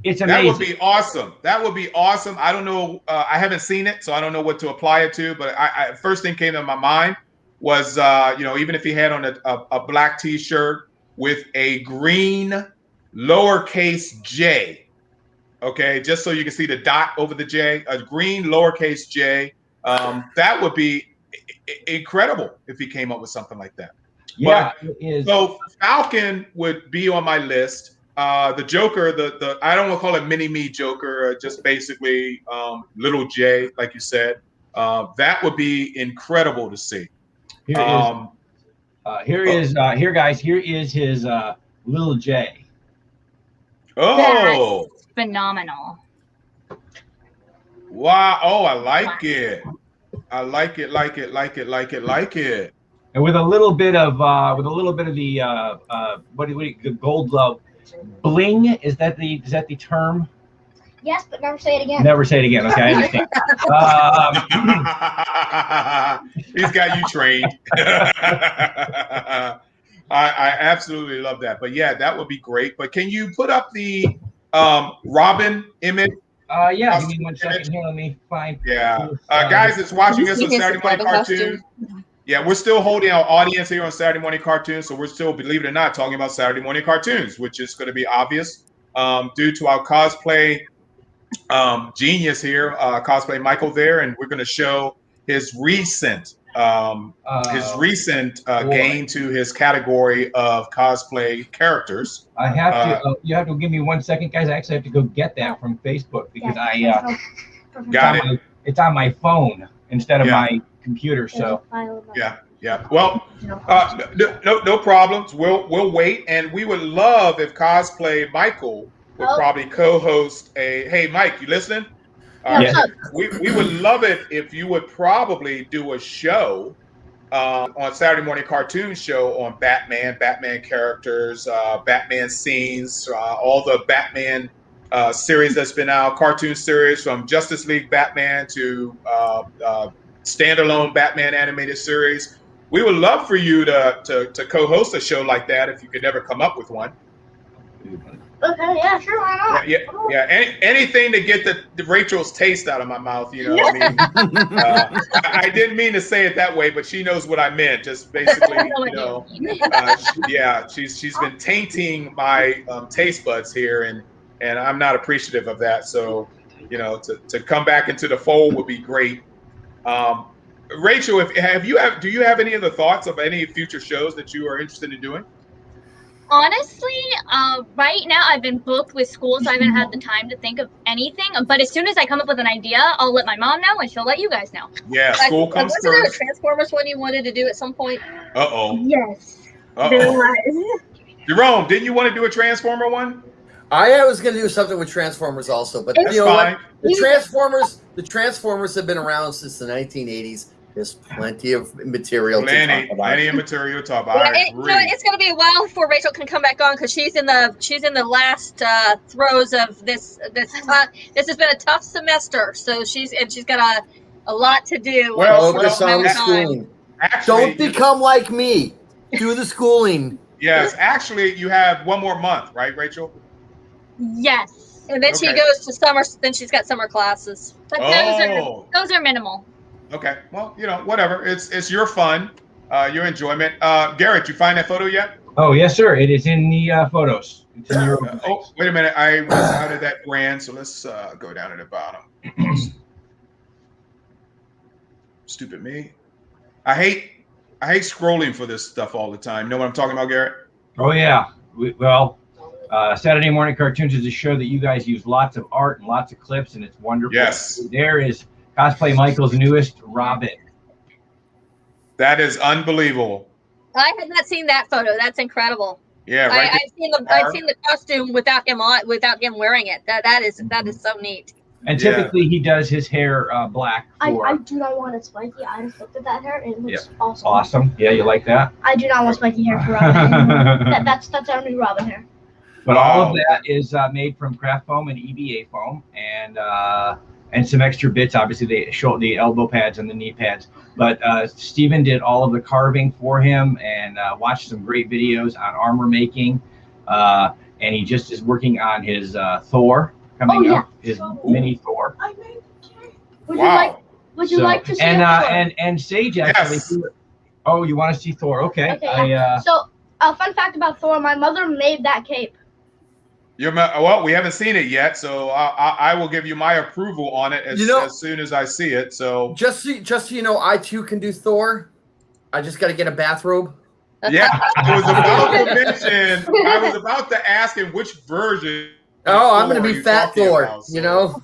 it's amazing. That would be awesome. That would be awesome. I don't know. I haven't seen it, so I don't know what to apply it to. But I first thing came to my mind was, even if he had on a black T-shirt with a green lowercase J, okay, just so you can see the dot over the J, a green lowercase J. That would be incredible if he came up with something like that. Yeah, it is. So Falcon would be on my list. The Joker, I don't want to call it mini me Joker, just basically little J, like you said. That would be incredible to see. Here, guys. Here is his little J. Oh, that's phenomenal. Wow. Oh, I like it. I like it. And with a little bit of the the gold bling. Is that the term? Yes, but never say it again. Never say it again. Okay, I understand. He's got you trained. I absolutely love that. But yeah, that would be great. But can you put up the Robin image? Yeah, give me 1 second here. Let me find. Yeah, guys, it's watching us on Saturday Morning Cartoon. Yeah, we're still holding our audience here on Saturday Morning Cartoons, so we're still, believe it or not, talking about Saturday Morning Cartoons, which is going to be obvious due to our cosplay genius here, cosplay Michael there, and we're going to show his recent gain to his category of cosplay characters. I have to. You have to give me 1 second, guys. I actually have to go get that from Facebook because it's on my phone instead of my computer. So yeah. Well, no problems. We'll wait, and we would love if cosplay Michael would probably co-host a. Hey, Mike, you listening? Yes. We would love it if you would probably do a show on Saturday Morning Cartoon show on Batman characters, Batman scenes, all the Batman series that's been out, cartoon series from Justice League Batman to standalone Batman animated series. We would love for you to co-host a show like that if you could never come up with one. Okay, yeah, sure, why not? Yeah. Anything to get the Rachel's taste out of my mouth, you know. I mean, I didn't mean to say it that way, but she knows what I meant. Just basically, you know, she's been tainting my taste buds here, and I'm not appreciative of that. So, you know, to come back into the fold would be great. Rachel, do you have any other thoughts of any future shows that you are interested in doing? Honestly, right now I've been booked with school, so I haven't had the time to think of anything. But as soon as I come up with an idea, I'll let my mom know, and she'll let you guys know. Yeah, school comes first. Wasn't there a first. Transformers one you wanted to do at some point? Yes. There was. Jerome, didn't you want to do a Transformer one? I was going to do something with Transformers also, but you know what? The Transformers have been around since the 1980s. There's plenty of material to talk about. Plenty of material to talk about. Yeah, it's going to be a while before Rachel can come back on because she's in the last throes of this. This has been a tough semester, so she's got a lot to do. Focus on the schooling. Don't become like me. Do the schooling. Yes, actually, you have one more month, right, Rachel? Yes. And then she goes to summer. Then she's got summer classes. But those are minimal. Okay, well, you know, whatever. It's your fun, your enjoyment. Garrett, you find that photo yet? Oh, yes, sir. It is in the photos. It's in your wait a minute. I was out of that brand, so let's go down to the bottom. Stupid me. I hate scrolling for this stuff all the time. Know what I'm talking about, Garrett? Oh, yeah. Saturday Morning Cartoons is a show that you guys use lots of art and lots of clips, and it's wonderful. Yes. There is Cosplay Michael's newest Robin. That is unbelievable. I had not seen that photo. That's incredible. Yeah, right. I've seen the costume without him wearing it. That is so neat. And typically he does his hair black. I do not want it spiky. I just looked at that hair and it looks awesome. Awesome. Yeah, you like that? I do not want spiky hair for Robin. that's our new Robin hair. But all of that is made from craft foam and EVA foam, and some extra bits. Obviously, they show the elbow pads and the knee pads. But Steven did all of the carving for him and watched some great videos on armor making. And he just is working on his Thor coming up, his mini Thor. Would you like to see and Sage actually. Yes. Oh, you want to see Thor? Okay. So, a fun fact about Thor: my mother made that cape. Well, we haven't seen it yet, so I will give you my approval on it as soon as I see it. So just so you know, I too can do Thor. I just got to get a bathrobe. Yeah, I was about to ask him which version. Oh, I'm going to be Fat Thor. You know.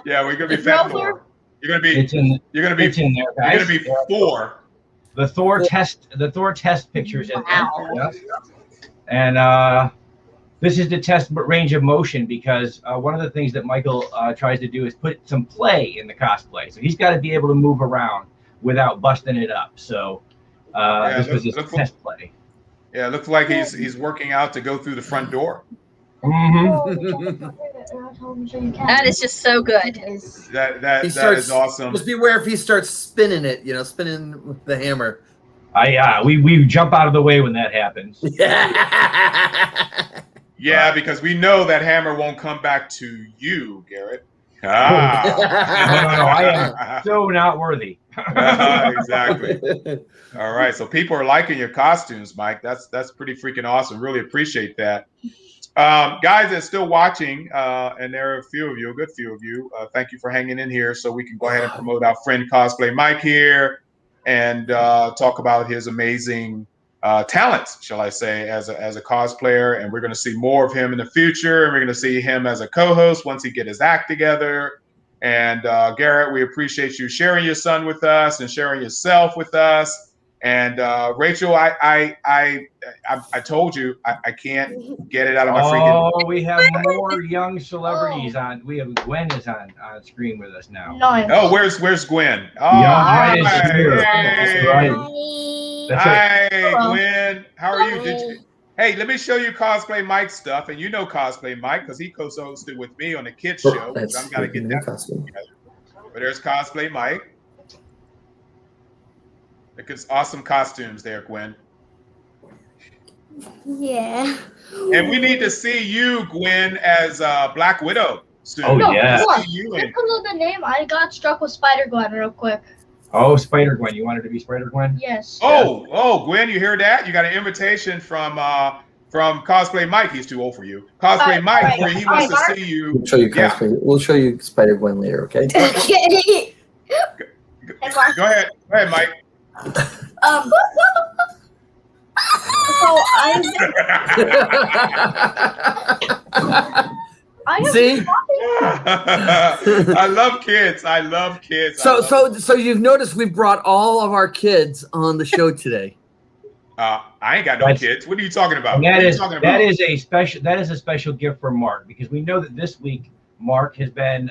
Yeah, we're going to be Fat Thor. You're gonna be. It's in. You're gonna be. It's in there, guys. You're gonna be 4. The Thor test pictures in there. Yes. And this is to test range of motion because one of the things that Michael tries to do is put some play in the cosplay. So he's got to be able to move around without busting it up. So this was his test play. Yeah, it looks like he's working out to go through the front door. That is just so good. That is awesome. Just beware if he starts spinning it, spinning with the hammer. We jump out of the way when that happens. Yeah, because we know that hammer won't come back to you, Garrett. No, I am so not worthy. Exactly. All right, so people are liking your costumes, Mike. That's pretty freaking awesome. Really appreciate that. Guys that's still watching, and there are a good few of you, thank you for hanging in here so we can go ahead and promote our friend Cosplay Mike here and talk about his amazing talents, shall I say, as a cosplayer. And we're going to see more of him in the future, and we're going to see him as a co-host once he get his act together. And Garrett, we appreciate you sharing your son with us and sharing yourself with us. And Rachel, I told you I can't get it out of my freaking. Oh, we have more young celebrities on. We have Gwen is on screen with us now. Nice. Oh, where's Gwen? Oh, hi. Hi, Gwen. How are you? Hey, let me show you Cosplay Mike stuff, and you know Cosplay Mike because he co-hosted with me on the kids show. Which I'm gonna get that together. But there's Cosplay Mike. Look at awesome costumes there, Gwen. Yeah. And we need to see you, Gwen, as Black Widow soon. Oh, yeah. Just because of the name, I got struck with Spider-Gwen real quick. Oh, Spider-Gwen. You wanted to be Spider-Gwen? Yes. Oh, Gwen, you hear that? You got an invitation from Cosplay Mike. He's too old for you. Cosplay Mike, where he wants to see you. We'll show you cosplay. We'll show you Spider-Gwen later, okay? Okay. Go ahead, Mike. So See? I love kids. So you've noticed we brought all of our kids on the show today. I ain't got no kids. What are you talking about? That is a special gift for Mark because we know that this week Mark has been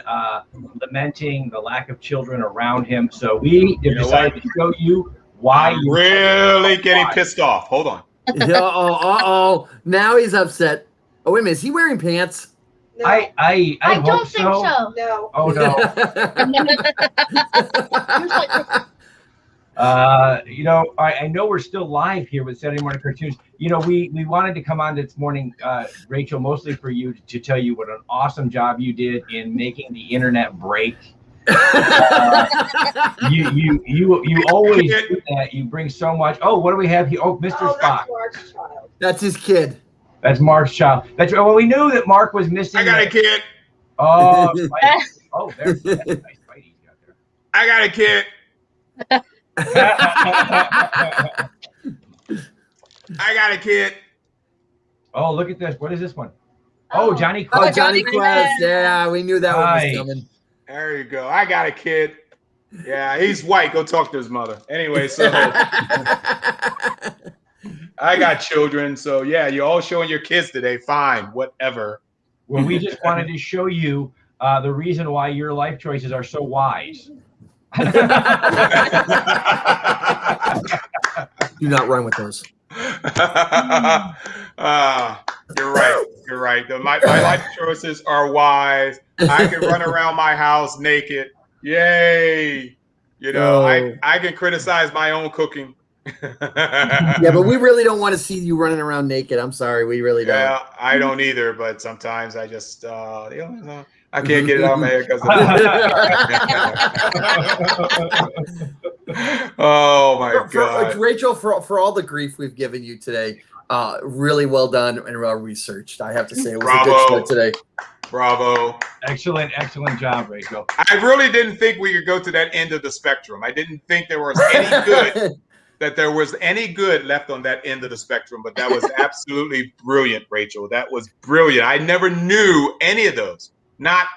lamenting the lack of children around him. So we decided to show you why I'm really getting pissed off. Hold on. Now he's upset. Oh, wait a minute. Is he wearing pants? No. I don't think so. No. Oh no. I know we're still live here with Saturday Morning Cartoons. We wanted to come on this morning, Rachel, mostly for you to tell you what an awesome job you did in making the internet break. You always do that. You bring so much. Oh, what do we have here? Oh, Mr. Spock. That's his kid. That's Mark's child. That's well. We knew that Mark was missing. I got a kid. Oh, oh, there's nice fight he's got there. I got a kid. I got a kid. Oh, look at this. What is this one? Oh, Johnny Quest. Oh, Johnny Quest. Yeah, we knew that one was coming. There you go. I got a kid. Yeah, he's white. Go talk to his mother. Anyway, so I got children. So yeah, you're all showing your kids today. Fine, whatever. Well, we just wanted to show you the reason why your life choices are so wise. Do not run with those. You're right. You're right. My life choices are wise. I can run around my house naked. Yay. I can criticize my own cooking. Yeah, but we really don't want to see you running around naked. I'm sorry. We really don't. Yeah, I don't either. But sometimes I just, I can't get it out of my head because oh my God. Rachel, for all the grief we've given you today, really well done and well researched. I have to say it was a good show today. Bravo. Excellent job, Rachel. I really didn't think we could go to that end of the spectrum. I didn't think there was any good there was any good left on that end of the spectrum, but that was absolutely brilliant, Rachel. That was brilliant. I never knew any of those. Not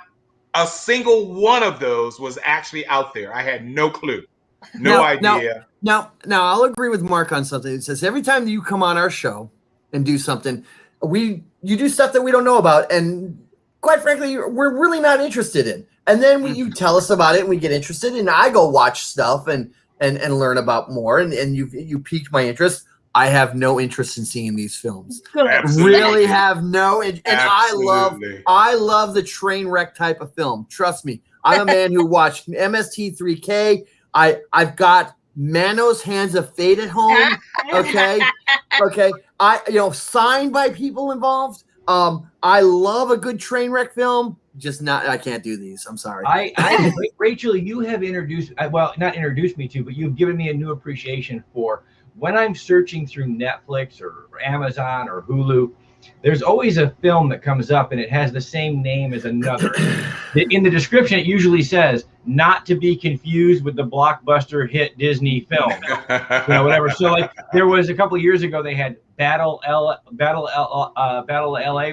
a single one of those was actually out there. I had no clue, no idea. Now, I'll agree with Mark on something. It says every time you come on our show and do something, you do stuff that we don't know about, and quite frankly, we're really not interested in. And then you tell us about it, and we get interested, and I go watch stuff and learn about more, and you piqued my interest. I have no interest in seeing these films. Absolutely. Really have no, and I love the train wreck type of film. Trust me, I'm a man who watched MST3K. I've got Manos Hands of Fate at home. Okay. Signed by people involved. I love a good train wreck film. I can't do these. I'm sorry. Rachel, you have not introduced me to, but you've given me a new appreciation for when I'm searching through Netflix or Amazon or Hulu. There's always a film that comes up and it has the same name as another. In the description, it usually says not to be confused with the blockbuster hit Disney film, whatever. So like there was a couple of years ago, they had Battle LA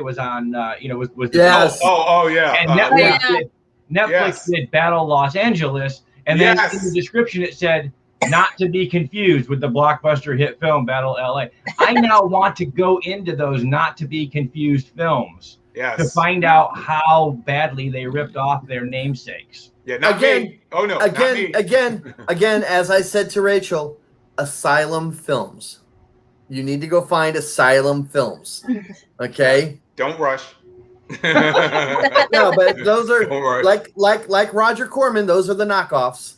was on, was the yes. And Netflix did Battle Los Angeles. And then in the description, it said, not to be confused with the blockbuster hit film Battle LA. I now want to go into those not to be confused films to find out how badly they ripped off their namesakes. Yeah, not me. Oh no. Again, as I said to Rachel, Asylum Films. You need to go find Asylum Films. Okay? Don't rush. No, but those are like Roger Corman, those are the knockoffs.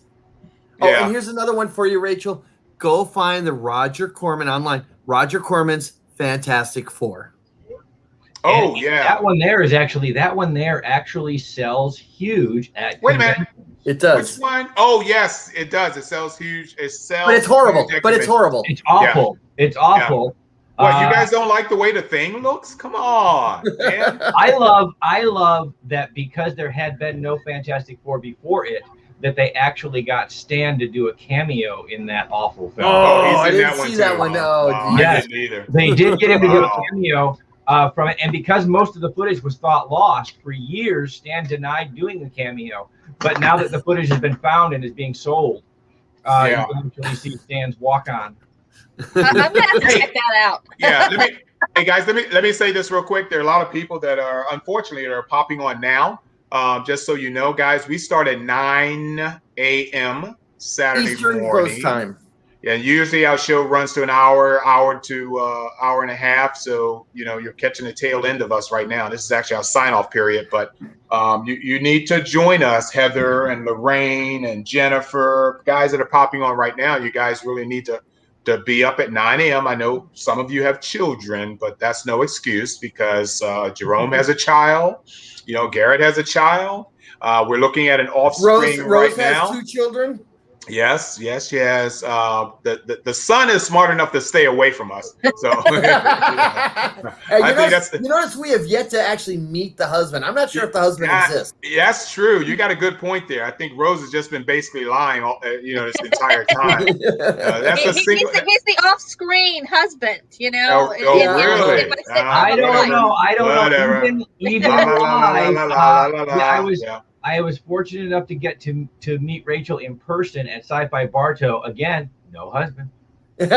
Oh, and here's another one for you, Rachel. Go find the Roger Corman online. Roger Corman's Fantastic Four. Oh, and that one there actually sells huge at Wait a minute. It does. Which one? Oh, yes, it does. It sells huge. But it's horrible. It's awful. Yeah. It's awful. Yeah. What, you guys don't like the way the thing looks? Come on, man. I love that because there had been no Fantastic Four before it, that they actually got Stan to do a cameo in that awful film. I didn't see that one. No, I didn't either. They did get him to do a cameo from it, and because most of the footage was thought lost for years, Stan denied doing the cameo. But now that the footage has been found and is being sold, you can actually see Stan's walk on. I'm gonna have to check that out. Hey guys, let me say this real quick. There are a lot of people that are unfortunately popping on now. Just so you know, guys, we start at 9 a.m. Saturday Eastern morning. Coast time. Yeah, usually our show runs to an hour to hour and a half. So, you're catching the tail end of us right now. This is actually our sign-off period. But you need to join us, Heather and Lorraine and Jennifer, guys that are popping on right now. You guys really need to be up at 9 a.m. I know some of you have children, but that's no excuse because Jerome has a child. Garrett has a child. We're looking at an offspring Rose right now. Rose has 2 children. Yes. The son is smart enough to stay away from us. So you notice we have yet to actually meet the husband. I'm not sure if the husband exists. That's true. You got a good point there. I think Rose has just been basically lying, this entire time. He's the off-screen husband. Really? I don't know. Whatever. Even live. I was fortunate enough to get to meet Rachel in person at Sci-Fi Bartow. Again, no husband. It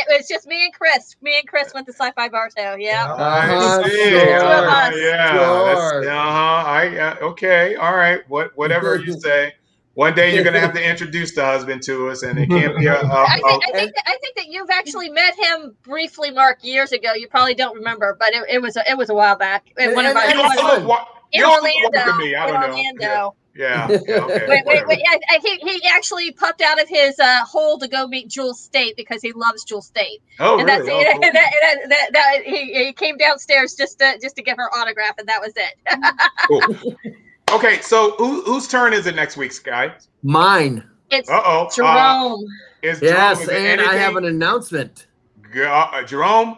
was just me and Chris. Me and Chris went to Sci-Fi Bartow. Yeah. I see. Okay. All right. Whatever you say. One day you're gonna have to introduce the husband to us, and it can't be I think that you've actually met him briefly, Mark, years ago. You probably don't remember, but it was a while back. In Orlando. Yeah. Okay. Wait. He actually popped out of his hole to go meet Jewel State because he loves Jewel State. Oh, and really? He came downstairs just to give her autograph, and that was it. Cool. Okay, so whose turn is it next week, guys? Mine. It's Jerome. Yes, and I have an announcement. Jerome?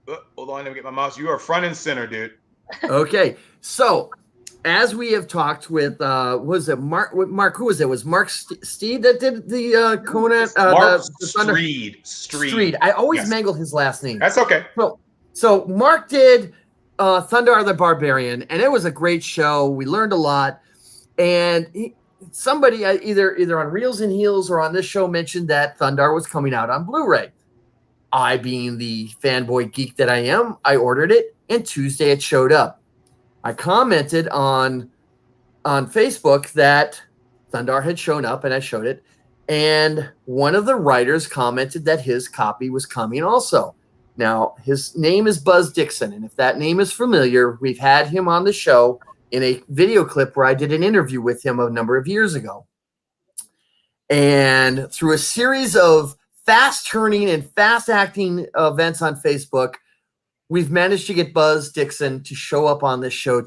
Hold on, let me get my mouse. You are front and center, dude. Okay, so as we have talked with, was it Mark? Who was it? Was Marc Steed that did the Conan? Marc Streed. I always mangle his last name. That's okay. So Mark did Thundar the Barbarian, and it was a great show. We learned a lot, and somebody either on Reels and Heels or on this show mentioned that Thundar was coming out on Blu-ray. I, being the fanboy geek that I am, I ordered it, and Tuesday it showed up. I commented on Facebook that Thundar had shown up, and I showed it. And one of the writers commented that his copy was coming also. Now, his name is Buzz Dixon, and if that name is familiar, we've had him on the show in a video clip where I did an interview with him a number of years ago. And through a series of fast-turning and fast-acting events on Facebook, we've managed to get Buzz Dixon to show up on this show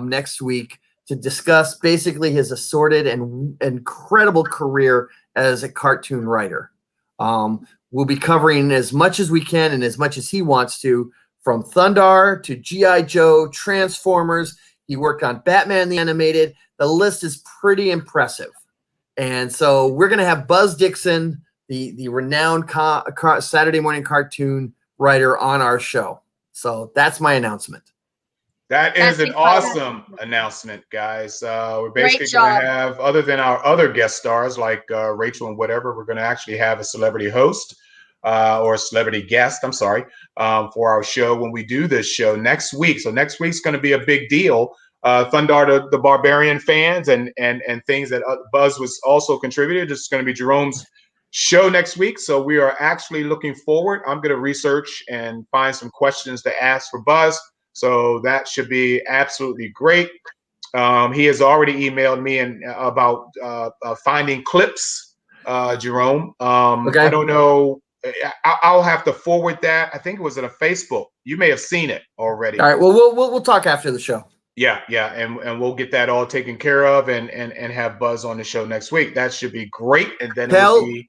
next week to discuss basically his assorted and incredible career as a cartoon writer. We'll be covering as much as we can and as much as he wants to, from Thundar to G.I. Joe, Transformers. He worked on Batman the Animated. The list is pretty impressive. And so we're going to have Buzz Dixon, the renowned Saturday morning cartoon writer, on our show. So that's my announcement. That is an awesome announcement, guys. We're basically going to have, other than our other guest stars like Rachel and whatever, we're going to actually have a celebrity host or a celebrity guest, I'm sorry, for our show when we do this show next week. So next week's going to be a big deal. Thundar the Barbarian fans and things that Buzz was also contributed. This is going to be Jerome's show next week. So we are actually looking forward. I'm going to research and find some questions to ask for Buzz. So that should be absolutely great. He has already emailed me about finding clips, Jerome. Okay. I don't know. I'll have to forward that. I think it was in a Facebook. You may have seen it already. All right. Well, we'll talk after the show. Yeah, and we'll get that all taken care of and have Buzz on the show next week. That should be great. And then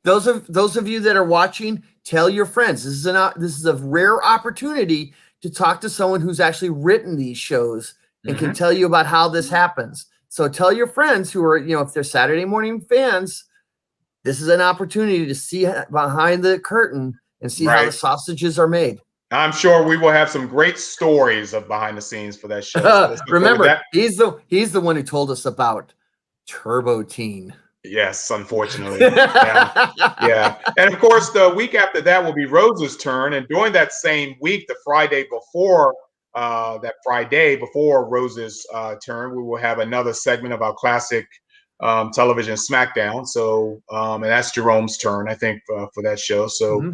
those of you that are watching, tell your friends. This is a rare opportunity to talk to someone who's actually written these shows and can tell you about how this happens. So tell your friends who are, if they're Saturday morning fans, this is an opportunity to see behind the curtain and see how the sausages are made. I'm sure we will have some great stories of behind the scenes for that show. So remember, he's the one who told us about Turbo Teen. Yes, unfortunately. Yeah. And of course, the week after that will be Rose's turn. And during that same week, the Friday before Rose's turn, we will have another segment of our classic television SmackDown. So, and that's Jerome's turn, I think, for that show. So,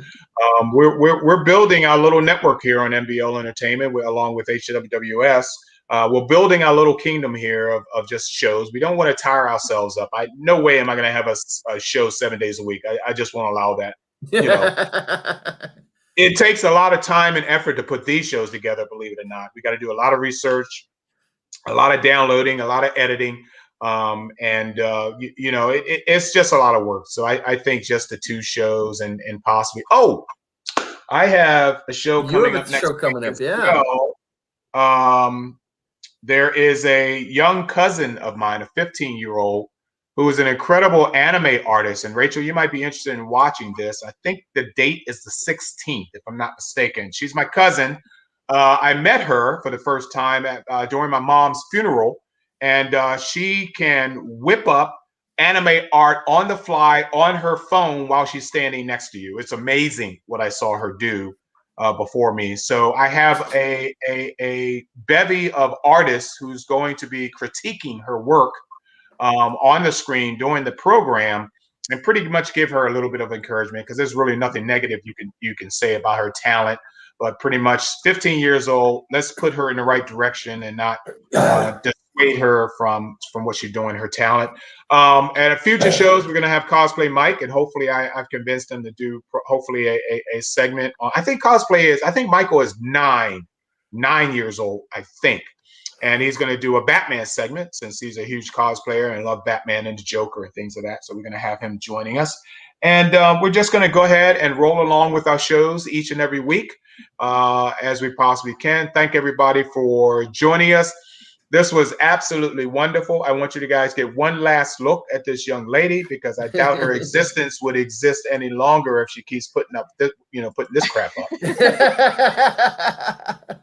we're building our little network here on NBL Entertainment, along with HWWS. We're building our little kingdom here of just shows. We don't want to tire ourselves up. No way am I going to have a show 7 days a week. I just won't allow that. It takes a lot of time and effort to put these shows together, believe it or not. We got to do a lot of research, a lot of downloading, a lot of editing. It's just a lot of work. So I think just the 2 shows and possibly, I have a show coming up next week. Yeah. There is a young cousin of mine, a 15-year-old, who is an incredible anime artist. And Rachel, you might be interested in watching this. I think the date is the 16th, if I'm not mistaken. She's my cousin. I met her for the first time during my mom's funeral. And she can whip up anime art on the fly on her phone while she's standing next to you. It's amazing what I saw her do before me. So I have a bevy of artists who's going to be critiquing her work on the screen during the program, and pretty much give her a little bit of encouragement, because there's really nothing negative you can say about her talent. But pretty much 15 years old, let's put her in the right direction and not dissuade her from what she's doing, her talent. And at future shows, we're going to have Cosplay Mike, and hopefully I've convinced him to do hopefully a segment. I think Michael is 9 years old, I think. And he's going to do a Batman segment, since he's a huge cosplayer and love Batman and the Joker and things of that. So we're going to have him joining us. And we're just going to go ahead and roll along with our shows each and every week as we possibly can. Thank everybody for joining us. This was absolutely wonderful. I want you to guys get one last look at this young lady, because I doubt her existence would exist any longer if she keeps putting this crap up.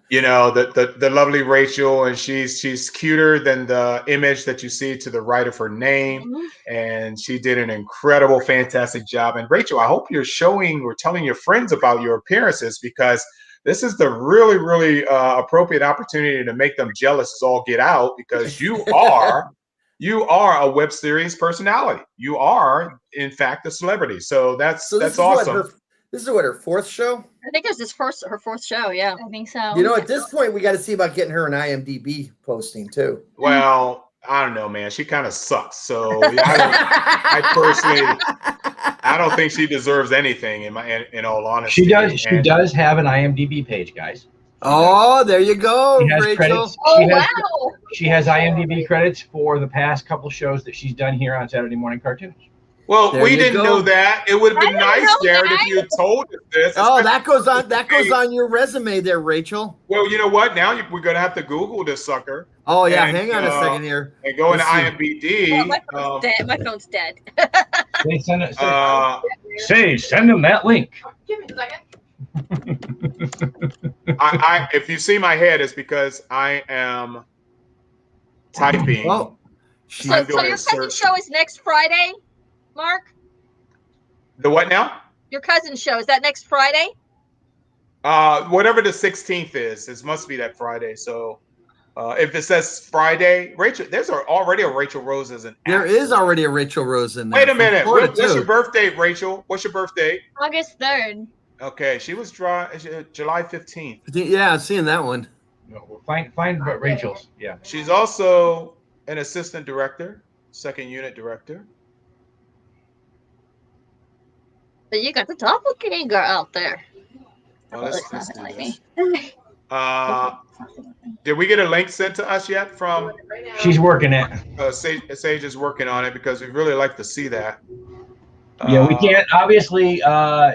You know, the lovely Rachel, and she's cuter than the image that you see to the right of her name. And she did an incredible, fantastic job. And Rachel, I hope you're showing or telling your friends about your appearances, because this is the really, really appropriate opportunity to make them jealous as all get out, because you are a web series personality. You are, in fact, a celebrity. So that's awesome. This is what, her fourth show? I think it's her fourth show. Yeah, I think so. You know, at this point, we got to see about getting her an IMDb posting too. Well, I don't know, man. She kind of sucks. So I don't think she deserves anything. In all honesty, She does have an IMDb page, guys. Oh, there you go, She has Rachel. credits. Wow. She has IMDb credits for the past couple shows that she's done here on Saturday Morning Cartoons. Well, There we you didn't go. know that. It would have been nice, Jared, if you had told us this. Oh, that goes on your resume there, Rachel. Well, you know what? Now we're gonna have to Google this sucker. Oh yeah, and, hang on a second here. And go into Let's see. IMDb. My phone's dead. They send them that link. Give me a second. If you see my head, it's because I am typing. Oh, so your cousin's show is next Friday, Mark? The what now? Your cousin's show, is that next Friday? Whatever the 16th is, it must be that Friday. So if it says Friday, Rachel, there's already a Rachel Rose as an There is already a Rachel Rose in there. Wait a minute. Florida, What's your birthday, Rachel? What's your birthday? August 3rd. Okay, she was July 15th. Yeah, I'm seeing that one. No, find Rachel's. Yeah. She's also an assistant director, second unit director. But you got the doppelganger out there. Oh, let's do this. Did we get a link sent to us yet from? She's working it. Sage is working on it, because we really like to see that. Yeah, we can't. Obviously,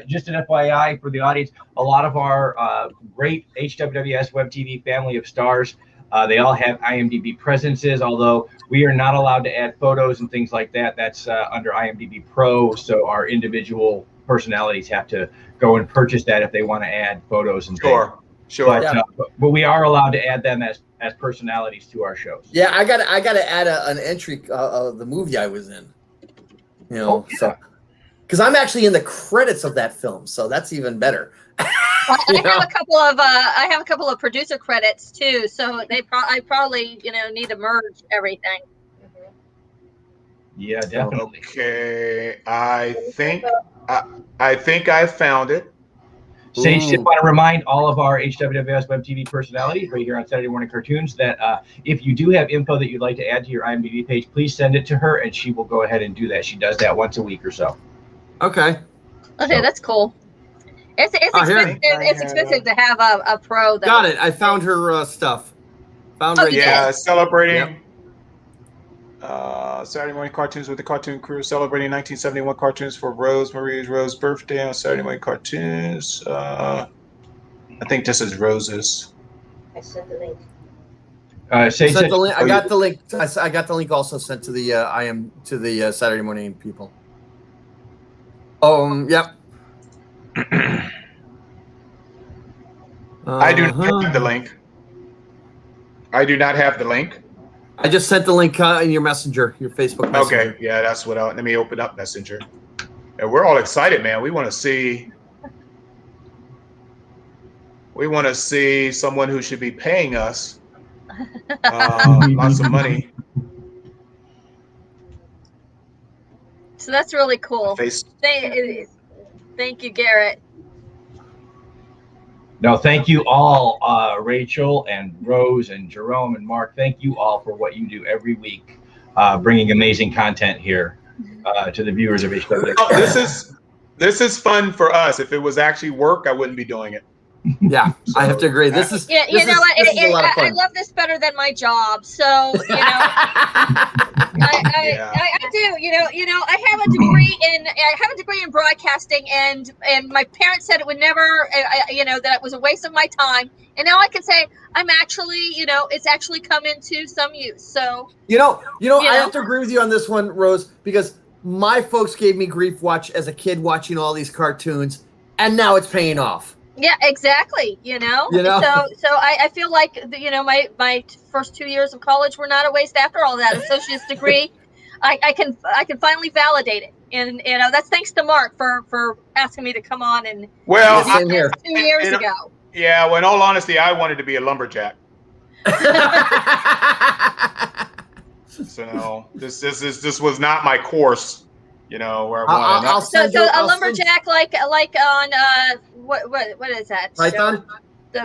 just an FYI for the audience, a lot of our great HWWS Web TV family of stars, they all have IMDb presences, although we are not allowed to add photos and things like that. That's under IMDb Pro, so our individual personalities have to go and purchase that if they want to add photos and things. Sure. But we are allowed to add them as personalities to our shows. Yeah, I gotta add an entry of the movie I was in. You know, so because I'm actually in the credits of that film, so that's even better. I have a couple of producer credits too, so I probably need to merge everything. Yeah, definitely. Okay, I think I found it. Sage, just want to remind all of our HWWS Web TV personalities right here on Saturday Morning Cartoons that if you do have info that you'd like to add to your IMDb page, please send it to her, and she will go ahead and do that. She does that once a week or so. Okay. Okay, that's cool. It's expensive. It's expensive to have a pro. Got it. I found her stuff. Found her. Yeah, celebrating Saturday Morning Cartoons with the Cartoon Crew, celebrating 1971 cartoons for Rosemary's birthday on Saturday Morning Cartoons. I think this is Rose's. I sent the link. Sent the link. I got the link. I got the link also sent to the Saturday Morning people. Yep. I do not have the link. I do not have the link. I just sent the link in your messenger, your Facebook messenger. Okay, yeah, that's what let me open up Messenger. And we're all excited, man. We want to see someone who should be paying us lots of money. So that's really cool. Thank you, Garrett. No, thank you all, Rachel and Rose and Jerome and Mark. Thank you all for what you do every week, bringing amazing content here to the viewers of HW. Oh, this is fun for us. If it was actually work, I wouldn't be doing it. Yeah, so, I have to agree. This is I love this better than my job. So I do. I have a degree in broadcasting, and my parents said it would never, that it was a waste of my time. And now I can say I'm actually, it's actually come into some use. So I have to agree with you on this one, Rose, because my folks gave me grief as a kid watching all these cartoons, and now it's paying off. Yeah, exactly. So I feel like my first 2 years of college were not a waste after all that. Associate's degree, I can finally validate it, and that's thanks to Mark for asking me to come on and. Well, same here. 2 years ago. Yeah. Well, in all honesty, I wanted to be a lumberjack. So this was not my course. Where I wanted. So a lumberjack like on what is that? Python?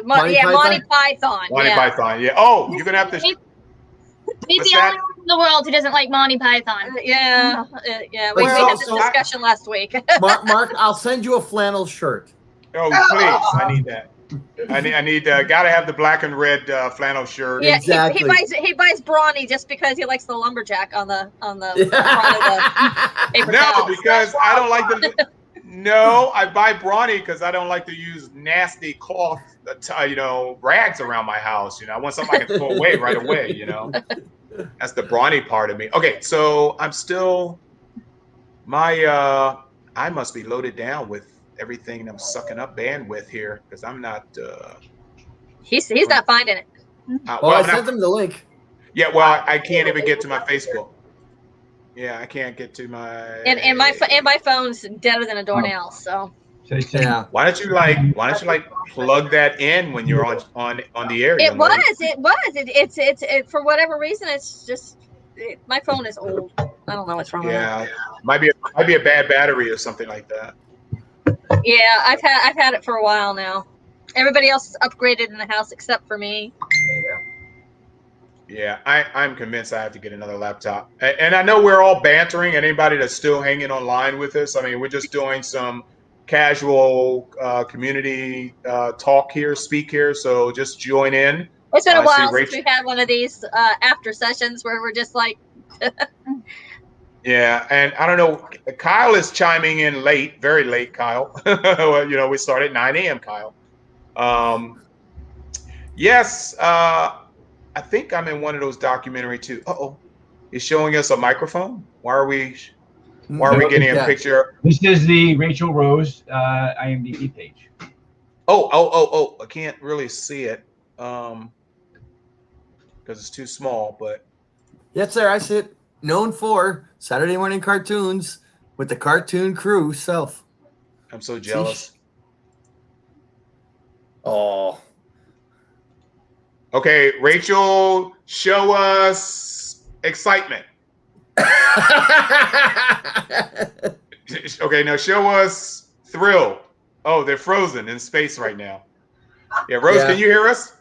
Monty Python. Monty Python. Yeah. Oh, you're gonna have to. He's the only one in the world who doesn't like Monty Python. Yeah. We had this discussion last week. Mark, I'll send you a flannel shirt. Oh, please! I need that. I need. Gotta have the black and red flannel shirt. Yeah, exactly. He buys Brawny just because he likes the lumberjack on the front of the paper towels. Because I don't like the. No, I buy Brawny because I don't like to use nasty cloth, rags around my house. I want something I can throw away right away. That's the Brawny part of me. Okay, so I'm still I must be loaded down with everything. I'm sucking up bandwidth here because I'm not. He's not finding it. I sent him the link. Yeah, well, I can't even get to my Facebook. Yeah, I can't get to my. And my phone's deader than a doornail. So. Yeah. Why don't you plug that in when you're on the air? It was. It's for whatever reason. It's just my phone is old. I don't know what's wrong. Yeah, with it. might be a bad battery or something like that. Yeah, I've had it for a while now. Everybody else is upgraded in the house except for me. Yeah, I'm convinced I have to get another laptop. And I know we're all bantering, and anybody that's still hanging online with us, I mean, we're just doing some casual community speak here. So just join in. It's been a while since we had one of these after sessions where we're just like. Yeah, and I don't know. Kyle is chiming in late, very late, Kyle. We start at 9 a.m., Kyle. Yes, I think I'm in one of those documentary too. He's showing us a microphone. Why are we getting a picture? This is the Rachel Rose IMDb page. Oh! I can't really see it because it's too small. But yes, sir. I see it. Known for Saturday morning cartoons with the cartoon crew self. I'm so jealous. Oh. Okay, Rachel, show us excitement. Okay, now show us thrill. Oh, they're frozen in space right now. Yeah, Rose, Can you hear us?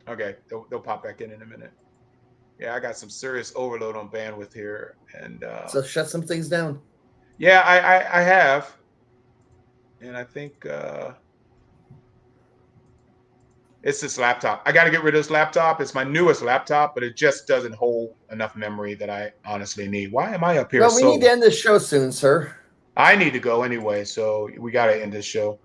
Okay, they'll pop back in a minute. Yeah, I got some serious overload on bandwidth here, and so shut some things down. Yeah, I have, and I think it's this laptop. I got to get rid of this laptop. It's my newest laptop, but it just doesn't hold enough memory that I honestly need. Why am I up here? Well, we need to end this show soon, sir. I need to go anyway, so we got to end this show.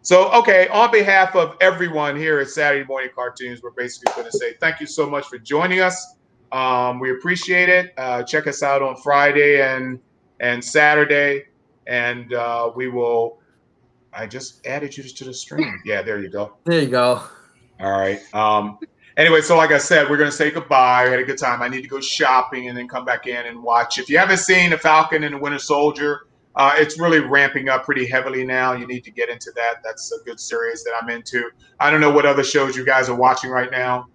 So, okay, on behalf of everyone here at Saturday Morning Cartoons, we're basically going to say thank you so much for joining us. We appreciate it. Check us out on Friday and Saturday, and we will. I just added you to the stream. Yeah, there you go. There you go. All right. Anyway, so like I said, we're going to say goodbye. We had a good time. I need to go shopping and then come back in and watch. If you haven't seen The Falcon and the Winter Soldier, it's really ramping up pretty heavily now. You need to get into that. That's a good series that I'm into. I don't know what other shows you guys are watching right now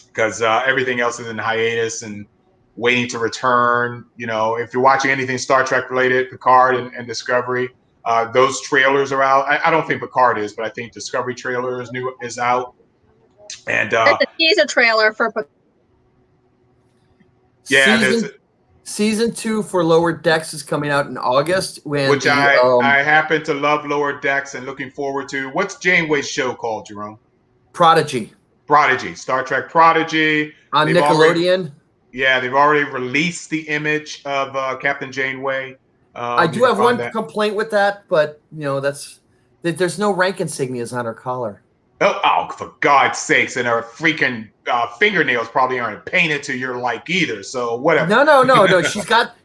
because everything else is in hiatus and waiting to return. If you're watching anything Star Trek related, Picard and Discovery, those trailers are out. I don't think Picard is, but I think Discovery trailer is out. And it's a teaser trailer for season 2 for Lower Decks is coming out in August. Which I happen to love Lower Decks and looking forward to. What's Janeway's show called, Jerome? Prodigy, Star Trek Prodigy on Nickelodeon. They've already released the image of Captain Janeway. I do have one complaint with that, but there's no rank insignias on her collar. Oh, for God's sakes! And her freaking fingernails probably aren't painted to your like either. So whatever. No.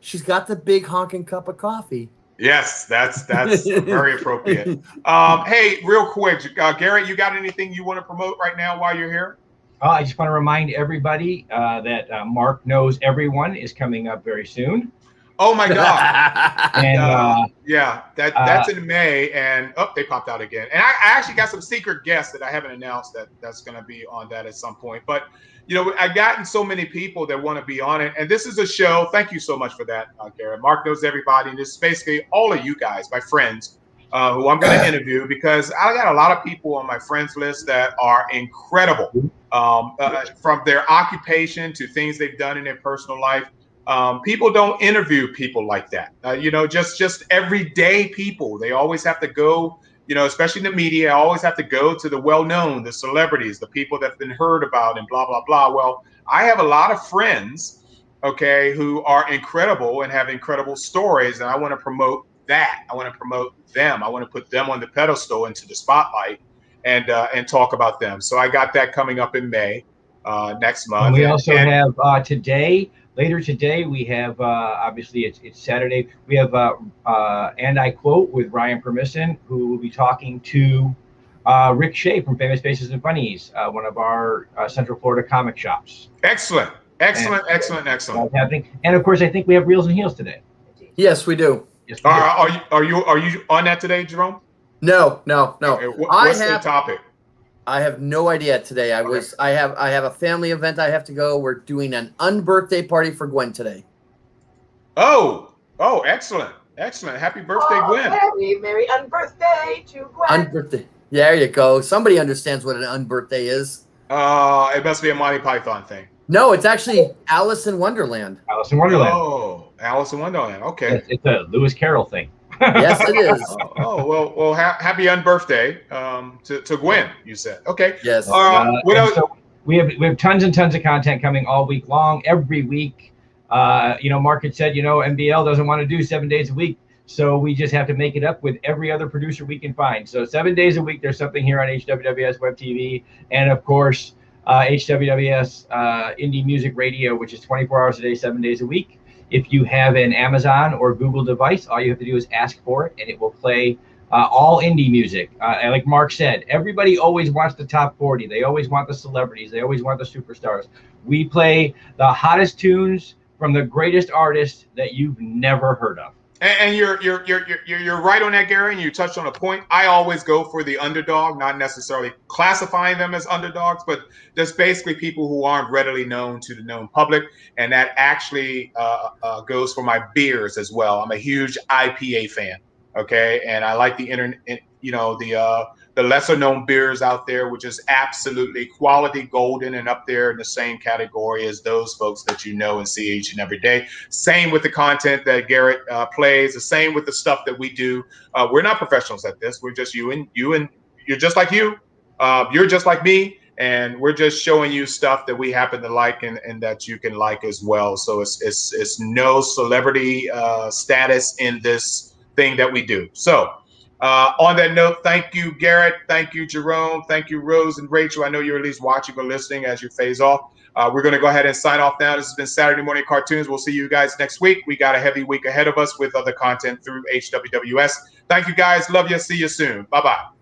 She's got the big honking cup of coffee. Yes, that's very appropriate. Hey, real quick, Garrett, you got anything you want to promote right now while you're here? I just want to remind everybody that Mark Knows Everyone is coming up very soon. Oh my God! And yeah, that's in May, and they popped out again. And I actually got some secret guests that I haven't announced that's going to be on that at some point. But I've gotten so many people that want to be on it, and this is a show. Thank you so much for that, Garrett. Mark Knows Everybody, and this is basically all of you guys, my friends, who I'm going to interview, because I got a lot of people on my friends list that are incredible, from their occupation to things they've done in their personal life. People don't interview people like that. Just everyday people. They always have to go, especially in the media, always have to go to the well-known, the celebrities, the people that have been heard about and blah, blah, blah. Well, I have a lot of friends, okay, who are incredible and have incredible stories. And I want to promote that. I want to promote them. I want to put them on the pedestal into the spotlight and talk about them. So I got that coming up in May next month. And we also have later today, we have, obviously it's Saturday, we have, and I quote, with Ryan Permisson, who will be talking to Rick Shea from Famous Faces and Funnies, one of our Central Florida comic shops. Excellent. Excellent. Happening. And of course, I think we have Reels and Heels today. Yes, we do. Yes, we do. Are you on that today, Jerome? No. Okay, what's the topic? I have no idea today. I have a family event I have to go. We're doing an unbirthday party for Gwen today. Oh, excellent. Happy birthday, Gwen. Merry unbirthday to Gwen. Unbirthday. There you go. Somebody understands what an unbirthday is. It must be a Monty Python thing. No, it's actually Alice in Wonderland. Alice in Wonderland. Oh, Alice in Wonderland. Okay. It's a Lewis Carroll thing. Yes, it is. Well, happy unbirthday to Gwen, you said. Okay. Yes. What else? So we have tons and tons of content coming all week long, every week. Mark had said, MBL doesn't want to do 7 days a week, so we just have to make it up with every other producer we can find. So 7 days a week, there's something here on HWWS Web TV, and of course, HWWS Indie Music Radio, which is 24 hours a day, 7 days a week. If you have an Amazon or Google device, all you have to do is ask for it, and it will play all indie music. And like Mark said, everybody always wants the top 40. They always want the celebrities. They always want the superstars. We play the hottest tunes from the greatest artists that you've never heard of. And you're right on that, Gary, and you touched on a point. I always go for the underdog, not necessarily classifying them as underdogs, but just basically people who aren't readily known to the known public. And that actually goes for my beers as well. I'm a huge IPA fan, okay? And I like the lesser known beers out there, which is absolutely quality golden and up there in the same category as those folks that you know and see each and every day. Same with the content that Garrett plays, the same with the stuff that we do. We're not professionals at this. We're just you and you're just like you. You're just like me. And we're just showing you stuff that we happen to like and that you can like as well. So it's no celebrity status in this thing that we do. So on that note, thank you, Garrett. Thank you, Jerome. Thank you, Rose and Rachel. I know you're at least watching or listening as you phase off. We're going to go ahead and sign off now. This has been Saturday Morning Cartoons. We'll see you guys next week. We got a heavy week ahead of us with other content through HWWS. Thank you, guys. Love you. See you soon. Bye-bye.